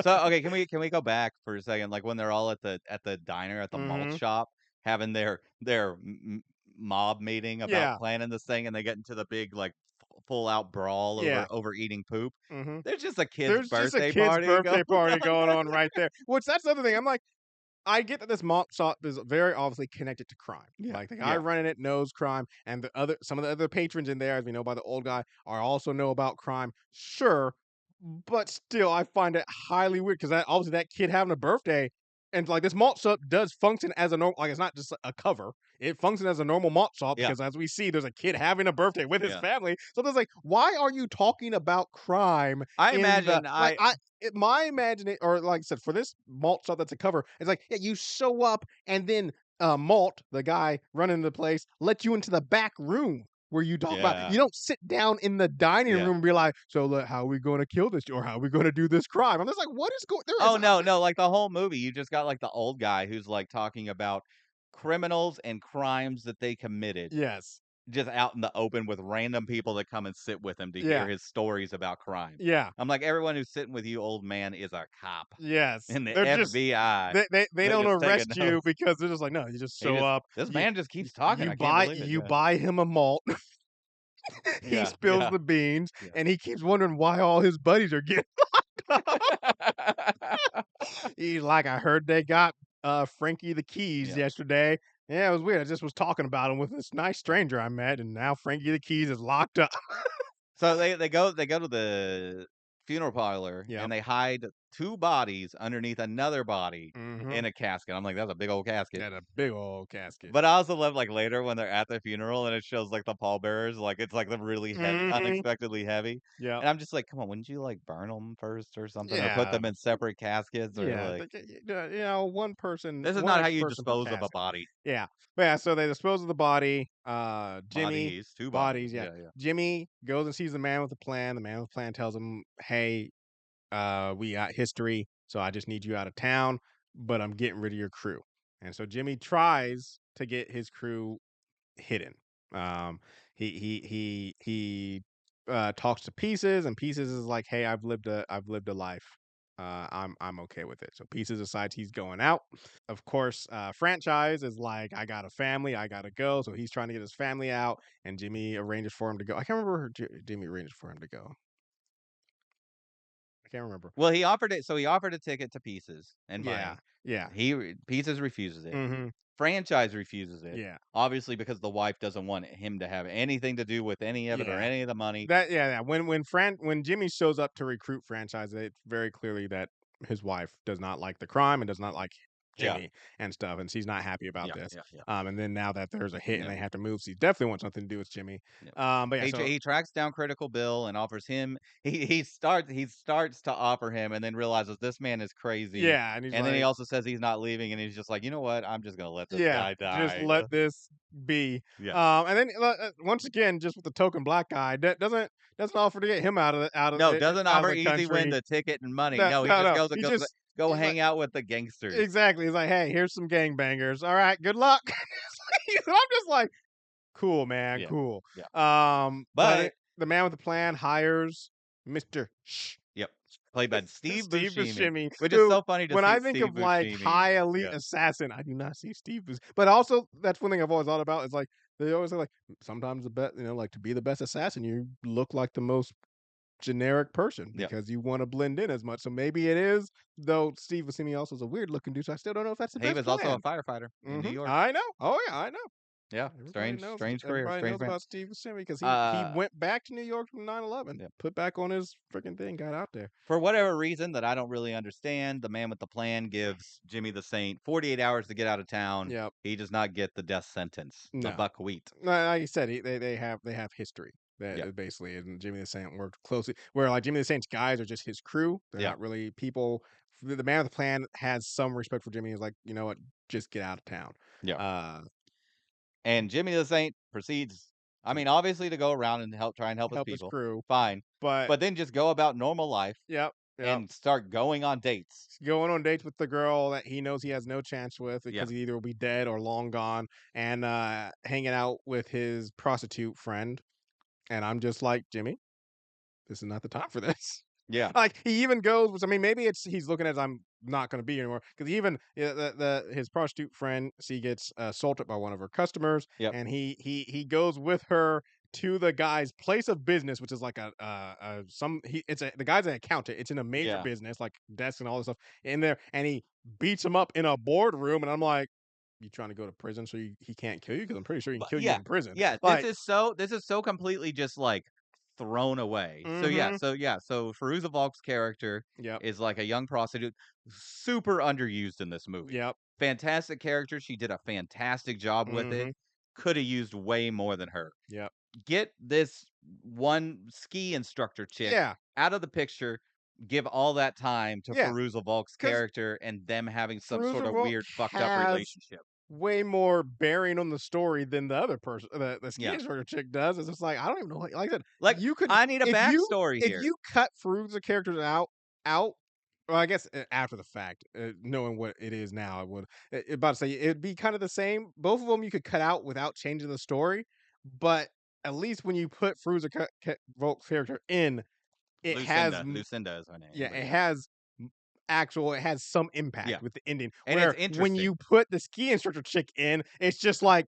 So, okay, can we go back for a second? Like when they're all at the diner at the malt Mm-hmm. shop having their mob meeting about Yeah. planning this thing, and they get into the big like full out brawl Yeah. over eating poop. Mm-hmm. There's just a kid's There's just a birthday kid's party going birthday party on. going on right there. Which that's the other thing. I'm like, I get that this malt shop is very obviously connected to crime. Yeah, Like the guy yeah, running it knows crime, and some of the other patrons in there, as we know by the old guy, are also know about crime. Sure, but still, I find it highly weird because obviously that kid having a birthday, and like this malt shop does function as a normal, like it's not just a cover. It functions as a normal malt shop yeah, because as we see, there's a kid having a birthday with his yeah. family. So there's like, why are you talking about crime I in the imagine like? I My imagining, or like I said, for this malt shop that's a cover, it's like, yeah, you show up and then Malt, the guy running the place, let you into the back room where you talk about. Yeah, You don't sit down in the dining yeah. room and be like, so how are we going to kill this or how are we going to do this crime? I'm just like, what is going? There is Oh, no, no, like, the whole movie, you just got, like, the old guy who's, like, talking about criminals and crimes that they committed yes, just out in the open with random people that come and sit with him to hear yeah, his stories about crime. yeah, I'm like, "Everyone who's sitting with you, old man, is a cop yes. in the They're just FBI. they They're don't just taking arrest you notes." because they're just like, no, you just He show just up. "This You man just keeps talking, I can't believe it." you Yeah. buy him a malt. He Yeah, spills yeah, the beans, yeah. and he keeps wondering why all his buddies are getting. He's like, I heard they got Frankie the keys Yeah, yesterday. Yeah, it was weird. I just was talking about him with this nice yeah. stranger I met, and now Frankie the keys is locked up. So they go to the funeral parlor, Yep. and they hide 2 bodies underneath another body Mm-hmm. in a casket. I'm like, "That's a big old casket." Got a big old casket. But I also love, like, later when they're at the funeral and it shows, like, the pallbearers, like, it's, like, the really heavy Mm-hmm. unexpectedly heavy, Yep. and I'm just like, "Come on, wouldn't you, like, burn them first or something, or put Yeah. them in separate caskets, or, Yeah. like" This is One not how extra you person per dispose of a casket. body. Yeah. But yeah, so they dispose of the body. Jimmy, Bodies, 2 bodies, bodies, yeah. yeah, yeah. Jimmy goes and sees the man with the plan. The man with the plan tells him, hey, we got history, so I just need you out of town, but I'm getting rid of your crew. And so Jimmy tries to get his crew hidden. Um, he talks to Pieces, and Pieces is like, "Hey, I've lived a life. I'm okay with it." So Pieces decides he's going out. Of course, Franchise is like, "I got a family, I gotta go." So he's trying to get his family out, and Jimmy arranges for him to go. I can't remember where Jimmy arranges for him to go. I can't remember. Well, he offered a ticket to Pieces and Yeah, Bunny. yeah. Pieces refuses it. Mm-hmm. Franchise refuses it, Yeah. obviously because the wife doesn't want him to have anything to do with any of it or Yeah. any of the money. Yeah. When Jimmy shows up to recruit Franchise, it's very clearly that his wife does not like the crime and does not like Yeah, Jimmy and stuff, and she's not happy about yeah, this. yeah, yeah, And then now that there's a hit and yeah. they have to move, she definitely wants something to do with Jimmy. Yep. But yeah, so He tracks down Critical Bill and offers him he starts to offer him and then realizes this man is crazy, yeah, and he's and then he like, also says he's not leaving, and he's just like, "You know what? I'm just gonna let this yeah, guy just die." let this be. Yeah. And then once again, just with the token black guy, doesn't offer to get him No, doesn't out of offer the easy win country. the ticket and money. No, No, he no, just no. goes He goes, just "Go he's like, hang out with the gangsters." exactly. He's like, hey, here's some gangbangers. All right, good luck. I'm just like, cool, man, Yeah, cool. yeah. But But the man with the plan hires Mr. Shh. yep, played by Steve Steve Buscemi, Buscemi, which is who, so funny to when see I think Steve of like Buscemi. high elite Yeah. assassin, I do not see Steve But also, that's one thing I've always thought about is like, they always say, like, sometimes the best, like to be the best assassin, you look like the most generic person Yeah. because you want to blend in as much. So maybe it is, though Steve Buscemi also is a weird looking dude. So I still don't know if that's the He best was also a plan. firefighter in New York. I know. Oh, yeah, I know. Yeah, strange career, Everybody strange knows man. about Steve Buscemi because he Uh, went back to New York from 9/11, yeah. put back on his freaking thing, got out there. For whatever reason that I don't really understand, the man with the plan gives Jimmy the Saint 48 hours to get out of town. Yep. He does not get the death sentence, the No. buckwheat. No, like you said, they have history. That Yep, is basically, and Jimmy the Saint worked closely. Where like Jimmy the Saint's guys are just his crew. They're yep, not really people. The man with the plan has some respect for Jimmy. He's like, you know what, just get out of town. yep. Uh, And Jimmy the Saint proceeds, I to mean, obviously to go around and try and help his help his people. crew, Fine. but But then just go about normal life yep, yep. and start going on dates. He's going on dates with the girl that he knows he has no chance with Yeah, because he either will be dead or long gone, and hanging out with his prostitute friend. And I'm just like, Jimmy, this is not the time for this. yeah, Like he even goes. I mean, maybe it's he's looking at I'm not going to be anymore because even yeah, the his prostitute friend, she gets assaulted by one of her customers, yep, and he goes with her to the guy's place of business, which is like a some he it's a the guy's an accountant. It's in a major yeah. business like desk and all this stuff in there, and he beats him up in a boardroom, and I'm like, you trying to go to prison so he can't kill you because I'm pretty sure he can But kill you yeah, in prison. yeah, Like, this is so completely just like thrown away. mm-hmm, So Fairuza Balk's character yep, is like a young prostitute, super underused in this movie. yep, Fantastic character. She did a fantastic job with mm-hmm, it. Could have used way more than her. yep, Get this one ski instructor chick yeah, out of the picture. Give all that time to yeah. Fairuza Balk's Because character and them having some sort of Roosevelt weird fucked up has relationship. way more bearing on the story than the other person, the ski Yeah. instructor chick does. It's just like I don't even know. Like I said, Like, you could I need a backstory if here. you cut Farouk's characters out. Well, I guess after the fact, knowing what it is now, I would about to say it'd be kind of the same. Both of them you could cut out without changing the story, but at least when you put Volk's character in, it has Lucinda is her name, yeah, but it yeah. has it has some Yeah, impact with the ending. and it's Where when interesting. you put the ski instructor chick in, it's just like,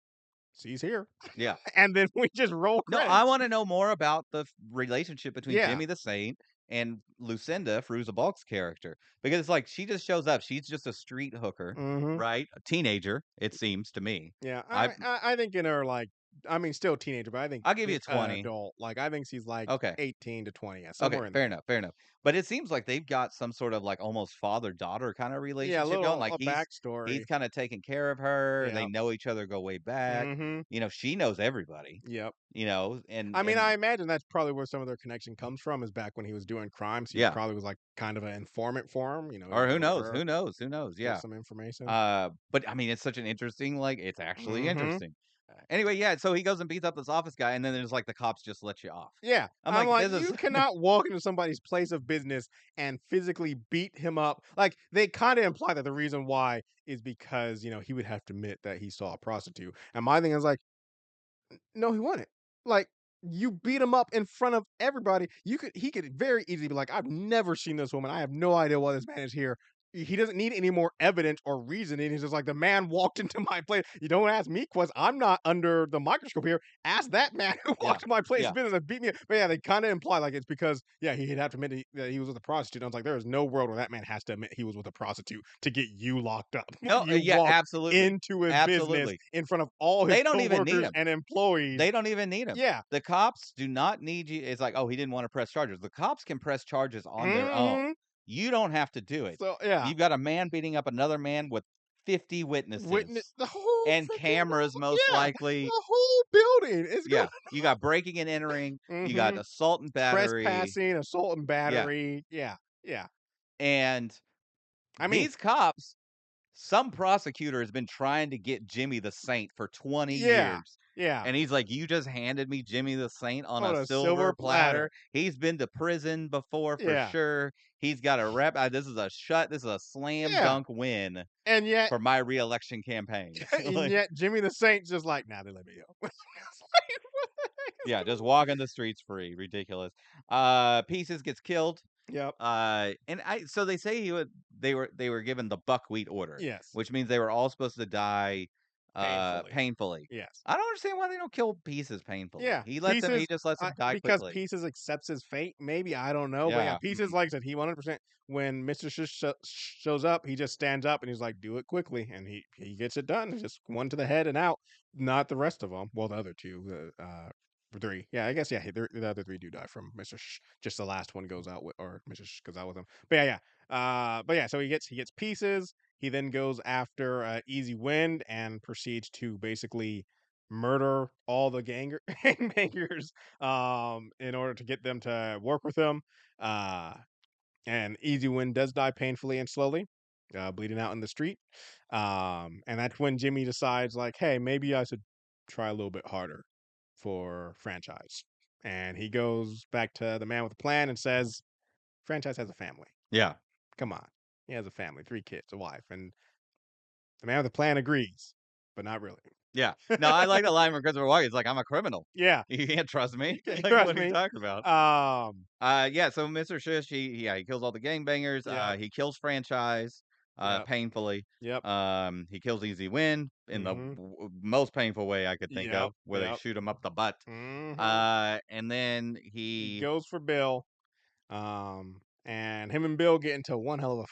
she's here. Yeah. And then we just roll No, I credits. wanna know more about the relationship between Yeah. Jimmy the Saint and Lucinda, Fairuza Balk's character, because it's like she just shows up, she's just a street hooker, Mhm. right? A teenager, it seems to me. Yeah. I I think in her like I mean still teenager, but I think I'll give you 20. adult. Like I think she's like Okay. 18 to 20, yeah, Okay, somewhere in fair there. enough, fair enough. But it seems like they've got some sort of like almost father-daughter kind of Yeah, a relationship going. little Like a he's backstory. kind of taking care of her. They Yeah. know each other, go way back. Mhm. She knows everybody. Yep. And I mean, I imagine that's probably where some of their connection comes from is back when he was doing crimes. He yeah. probably was like kind of an informant for him. He Or would who go to knows? her, Who knows? Who knows? get Yeah. some information. But I mean, it's such an interesting, like, it's actually Mhm. interesting. Anyway, yeah. So he goes and beats up this office guy, and then there's like the cops just let you off. Yeah, I'm I'm like, like, this is you cannot walk into somebody's place of business and physically beat him up. Like they kind of imply that the reason why is because he would have to admit that he saw a prostitute. And my thing is like, no, he wouldn't. Like you beat him up in front of everybody. He could very easily be like, I've never seen this woman. I have no idea why this man is here. He doesn't need any more evidence or reasoning. He's just like the man walked into my place. You don't ask me questions. I'm not under the microscope here. Ask that man who yeah, walked to my place of yeah. business and beat me. But yeah, they kind of imply like it's because he'd have to admit that he was with a prostitute. I was like, there is no world where that man has to admit he was with a prostitute to get you locked up. No, You yeah, walk absolutely, into his business absolutely. in front of all his They don't even need coworkers him. and employees. They don't even need him. Yeah. The cops do not need you. It's like, oh, he didn't want to press charges. The cops can press charges on their own. Mhm. You don't have to do it. So, yeah. You've got a man beating up another man with 50 Witness witnesses the whole and freaking cameras, most yeah, likely. the whole building is going Yeah, you got breaking and entering, you got Mhm. assault and battery. Trespassing, assault and Yeah, battery. Yeah. Yeah. and I mean, these cops, some prosecutor has been trying to get Jimmy the Saint for 20 yeah. years. Yeah. And he's like, "You just handed me Jimmy the Saint on On a a silver silver platter. platter. He's been to prison before for Yeah. sure. He's got a rep. This is a slam Yeah. dunk win And yet for my reelection campaign." and Like, yet Jimmy the Saint's just like, "Nah, they let me go." It's like, what the heck is yeah, just going walking the streets free. Ridiculous. Pieces gets killed. Yep. And I so they say they were given the buckwheat order, Yes. which means they were all supposed to die Painfully. painfully. Yes. I don't understand why they don't kill Pieces painfully. Yeah, He Pieces, just lets him die because quickly. Pieces accepts his fate. Maybe I don't know, but yeah, Yeah. Pieces, like I said, he 100%. When Mister shows up, he just stands up and he's like, "Do it quickly," and he gets it done. Just one to the head and out. Not the rest of them. Well, the other two, three. Yeah, I guess yeah. The other three do die from Mister. Just the last one goes out with, or Mister goes out with him. But yeah, yeah. But yeah, so he gets Pieces. He then goes after Easy Wind and proceeds to basically murder all the gangbangers in order to get them to work with him. Uh and Easy Win does die painfully and slowly, bleeding out in the street. And that's when Jimmy decides, like, hey, maybe I should try a little bit harder for franchise. And he goes back to the man with the plan and says, franchise has a family. Yeah. Come on. He has a family, 3 kids, a wife. And the man with the plan agrees, but not really. Yeah. No, I like the line from Christopher Walken. He's like, "I'm a criminal. Yeah. You can't trust me." You can Like, trust what are you me. talking about? Um, Yeah, so Mr. Shush, he kills all the gangbangers. yep, He kills Franchise, yep, painfully. yep. He kills Easy Win in the Mhm. most painful way I could think Yep, of, where they yep. shoot him up the butt. Mhm. And then He he, goes for Bill, and him and Bill get into one hell of a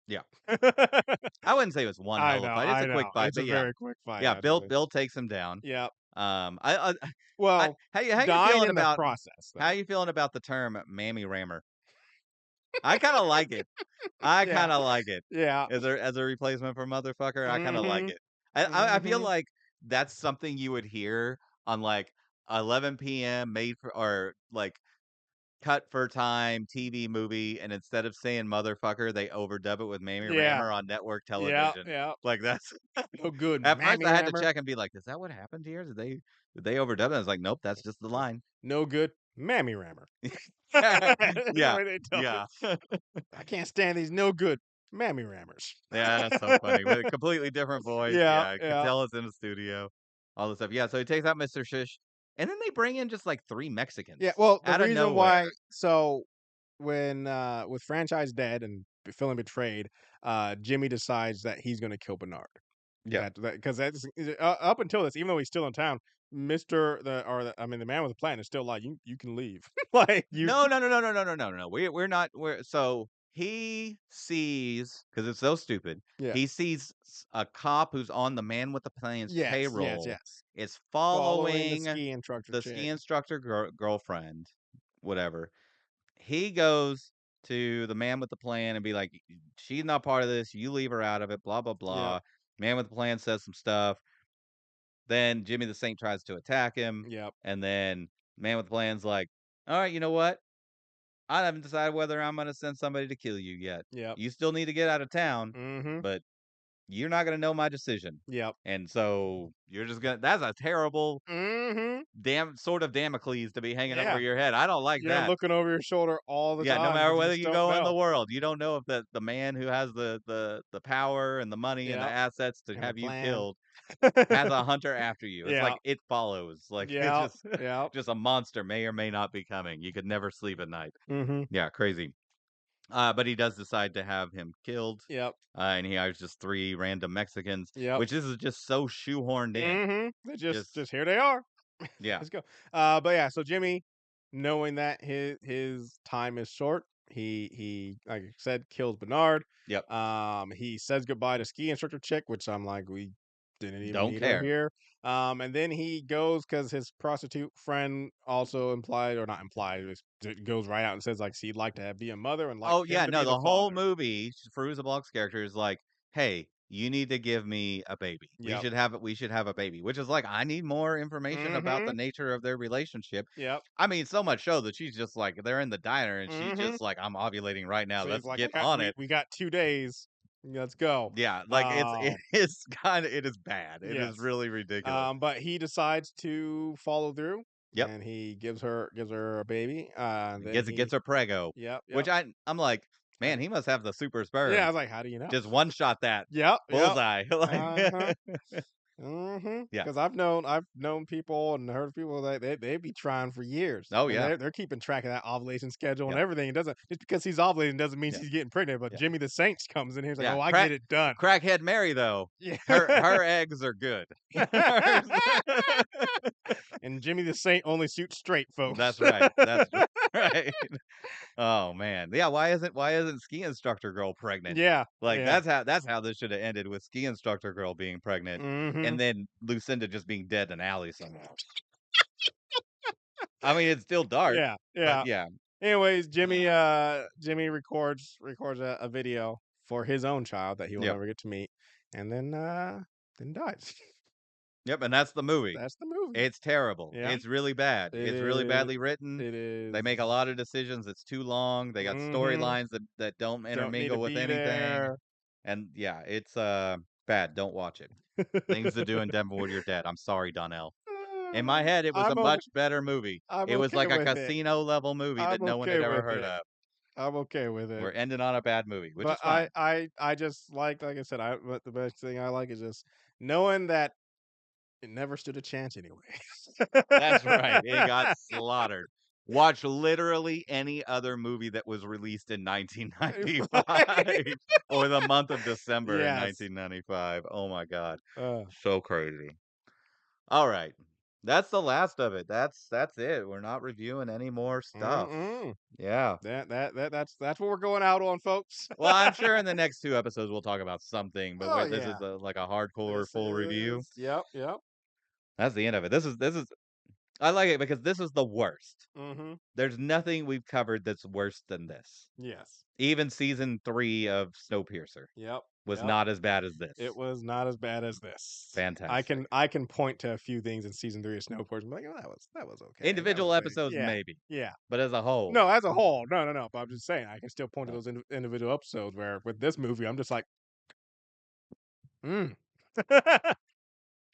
yeah, fight. I wouldn't say it was one hell of a fight. It's I a quick know. fight, It's a but yeah, very quick fight, yeah. Bill actually. Bill takes him down. Yep. I Well, how you dying feeling in the about process, how though. you feeling about the term mammy rammer? I kind of like it. I Yeah, kinda like it. yeah. As a replacement for motherfucker, I kinda like Mhm, it. I feel mhm. like that's something you would hear on, like, 11 PM made for or, like, cut for time TV movie, and instead of saying motherfucker, they overdub it with Mammy Yeah, Rammer on network yeah, television. yeah. Like, that's No good, at first, mammy I had to rammer. check and be like, "Is that what happened here? Did they overdub it?" I was like, "Nope, that's just the line." No good, mammy rammer. The Yeah, way they tell it. yeah. I can't stand these no good mammy rammers. Yeah, that's so funny. With a completely different voice. Yeah, Yeah, I could yeah. tell it's in the studio. All this stuff. Yeah, so he takes out Mr. Shish, and then they bring in just like 3 Yeah, Mexicans well, the out of reason nowhere. why so when with franchise dead and feeling betrayed, Jimmy decides that he's gonna kill Bernard. Yeah. That because that's up until this, even though he's still in town, Mister I mean the man with the plan is still like you can leave, like you. No, no, no, no, no, no, no, no, no. We're not. We're so he sees because it's so stupid. Yeah. He sees a cop who's on the man with the plan's Yes. Yes. payroll Yes. is Following the following ski instructor the ski chick. instructor girlfriend, whatever. He goes to the man with the plan and be like, "She's not part of this. You leave her out of it." Blah blah Yep. blah. Man with the plan says some stuff. Then Jimmy the Saint tries to attack him, Yep. and then man with the plan's like, "All right, you know what? I haven't decided whether I'm gonna send somebody to kill you yet. Yep. You still need to get out of town, Mm-hmm. but you're not gonna know my decision." Yep. And so you're just gonna. That's a terrible Mm-hmm. damn sort of Damocles to be hanging over Yeah. your head. I don't like You're that. looking over your shoulder all the Yeah, no time matter because you whether just you don't go in know. the world, you don't know if the man who has the power and the money and the Yep. assets to And the have you plan. killed has a hunter after you. It's Yeah. like It Follows. Like, it's Yep. just Yep. just a monster may or may not be coming. You could never sleep at night. Mm-hmm. Yeah, crazy. But he does decide to have him killed, Yep. and he hires just 3 random Mexicans, Yep. which is just so shoehorned in. Mm-hmm. They Just just here they are. yeah. Let's go. But yeah, so Jimmy, knowing that his time is short, he like I said, kills Bernard. Yep. He says goodbye to ski instructor chick, which I'm like, we didn't even Don't need her care. here. And then he goes because his prostitute friend also implied or not implied, it goes right out and says like she'd like to be a mother and like Oh, him yeah, to no, be the the whole father. movie, Fairuza Balk's character is like, "Hey, you need to give me a baby. Yep. We should have a baby," which is like, I need more information about the Mm-hmm. nature of their relationship. Yep. I mean, so much so that she's just like they're in the diner and she's Mm-hmm. just like, "I'm ovulating right now. So he's Let's like, get on it." we got 2 days. Let's go. Yeah, like it Um, is it is bad. It is yes. really ridiculous. But he decides to follow through, Yep. and he gives her a baby. And then Gets he, her prego, yep, which yep. I'm like, Uh, man, he must have the super yeah, I sperm. was like, how do you know? Just one shot that Yep, yep. bullseye. Like Uh huh. Mm-hmm. Yeah. Because I've known people and heard people that they be trying for years. Oh, And yeah. they're keeping track of that ovulation schedule and Yep. everything. It doesn't just because he's ovulating doesn't mean Yeah. she's getting pregnant. But Yeah. Jimmy the Saint comes in here, he's like, Yeah. oh, I get it done. Crackhead Mary, though, Yeah. her eggs are good. And Jimmy the Saint only shoots straight, folks. That's right. That's right. Oh man. Yeah, why isn't ski instructor girl pregnant? Yeah. Like Yeah. that's how this should have ended, with ski instructor girl being pregnant Mm-hmm. and then Lucinda just being dead in an alley somewhere. I mean, it's still dark, Yeah. Yeah. but yeah. Anyways, Jimmy records a video for his own child that he will Yep. never get to meet, and then dies. Yep, and that's the movie. That's the movie. It's terrible. Yeah. It's really bad. It It's really is. badly written. It is. They make a lot of decisions. It's too long. They got Mhm. storylines that don't Don't need intermingle to with be anything. there. And yeah, it's bad. Don't watch it. Things to do in Denver when you're dead. I'm sorry, Donnell. In my head, it was a I'm much better movie. I'm It was okay like a with it. casino level movie that I'm no one okay had ever with heard it. of. I'm okay with it. We're ending on a bad movie, which But is fine. I just like I said, but the best thing I like is just knowing that it never stood a chance anyway. That's right. It got slaughtered. Watch literally any other movie that was released in 1995 or the month of December in Yes. 1995. Oh my God. Uh, So crazy. All right. That's the last of it. That's it. We're not reviewing any more stuff. mm-mm. Yeah. That's what we're going out on, folks. Well, I'm sure in the next 2 episodes we'll talk about something, but Oh, this is yeah. like a hardcore This full review. is- Yep. That's the end of it. This is I like it because this is the worst. Mm-hmm. There's nothing we've covered that's worse than this. Yes. Even season 3 of Snowpiercer Yep. was not as bad as this. It was not as bad as this. Fantastic. I can point to a few things in season 3 of Snowpiercer. I'm like, oh, that was okay. Individual That was episodes, yeah. maybe. Yeah. But as a whole. No, as a whole, no. But I'm just saying, I can still point to Oh. those individual episodes where with this movie, I'm just like,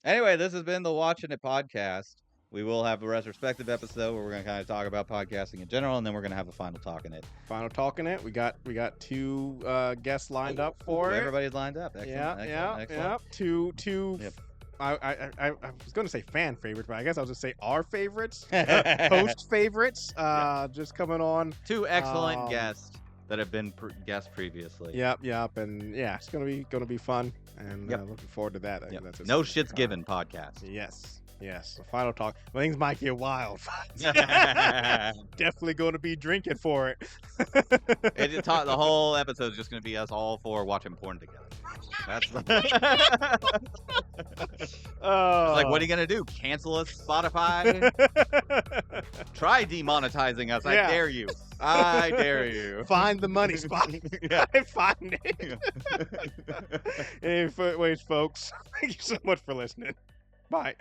Anyway, this has been the Watchin It podcast. We will have a retrospective episode where we're going to kind of talk about podcasting in general, and then we're going to have a final talk in it. Final talk in it. We got 2 guests lined up for it. Everybody's lined up. Excellent. Yeah. Two. Yep. I was going to say fan favorites, but I guess I was going to say our favorites, host favorites. Just coming on. 2 excellent guests that have been guests previously. Yep, and yeah, it's gonna be fun, and looking forward to that. Yep. That's No Shit's Given podcast. Yes. The final talk. Things might get wild. Definitely going to be drinking for it. The whole episode is just going to be us all 4 watching porn together. That's it's like, what are you going to do? Cancel us, Spotify? Try demonetizing us. I dare you. I dare you. Find the money spot. Find it. Anyways, folks, thank you so much for listening. Bye.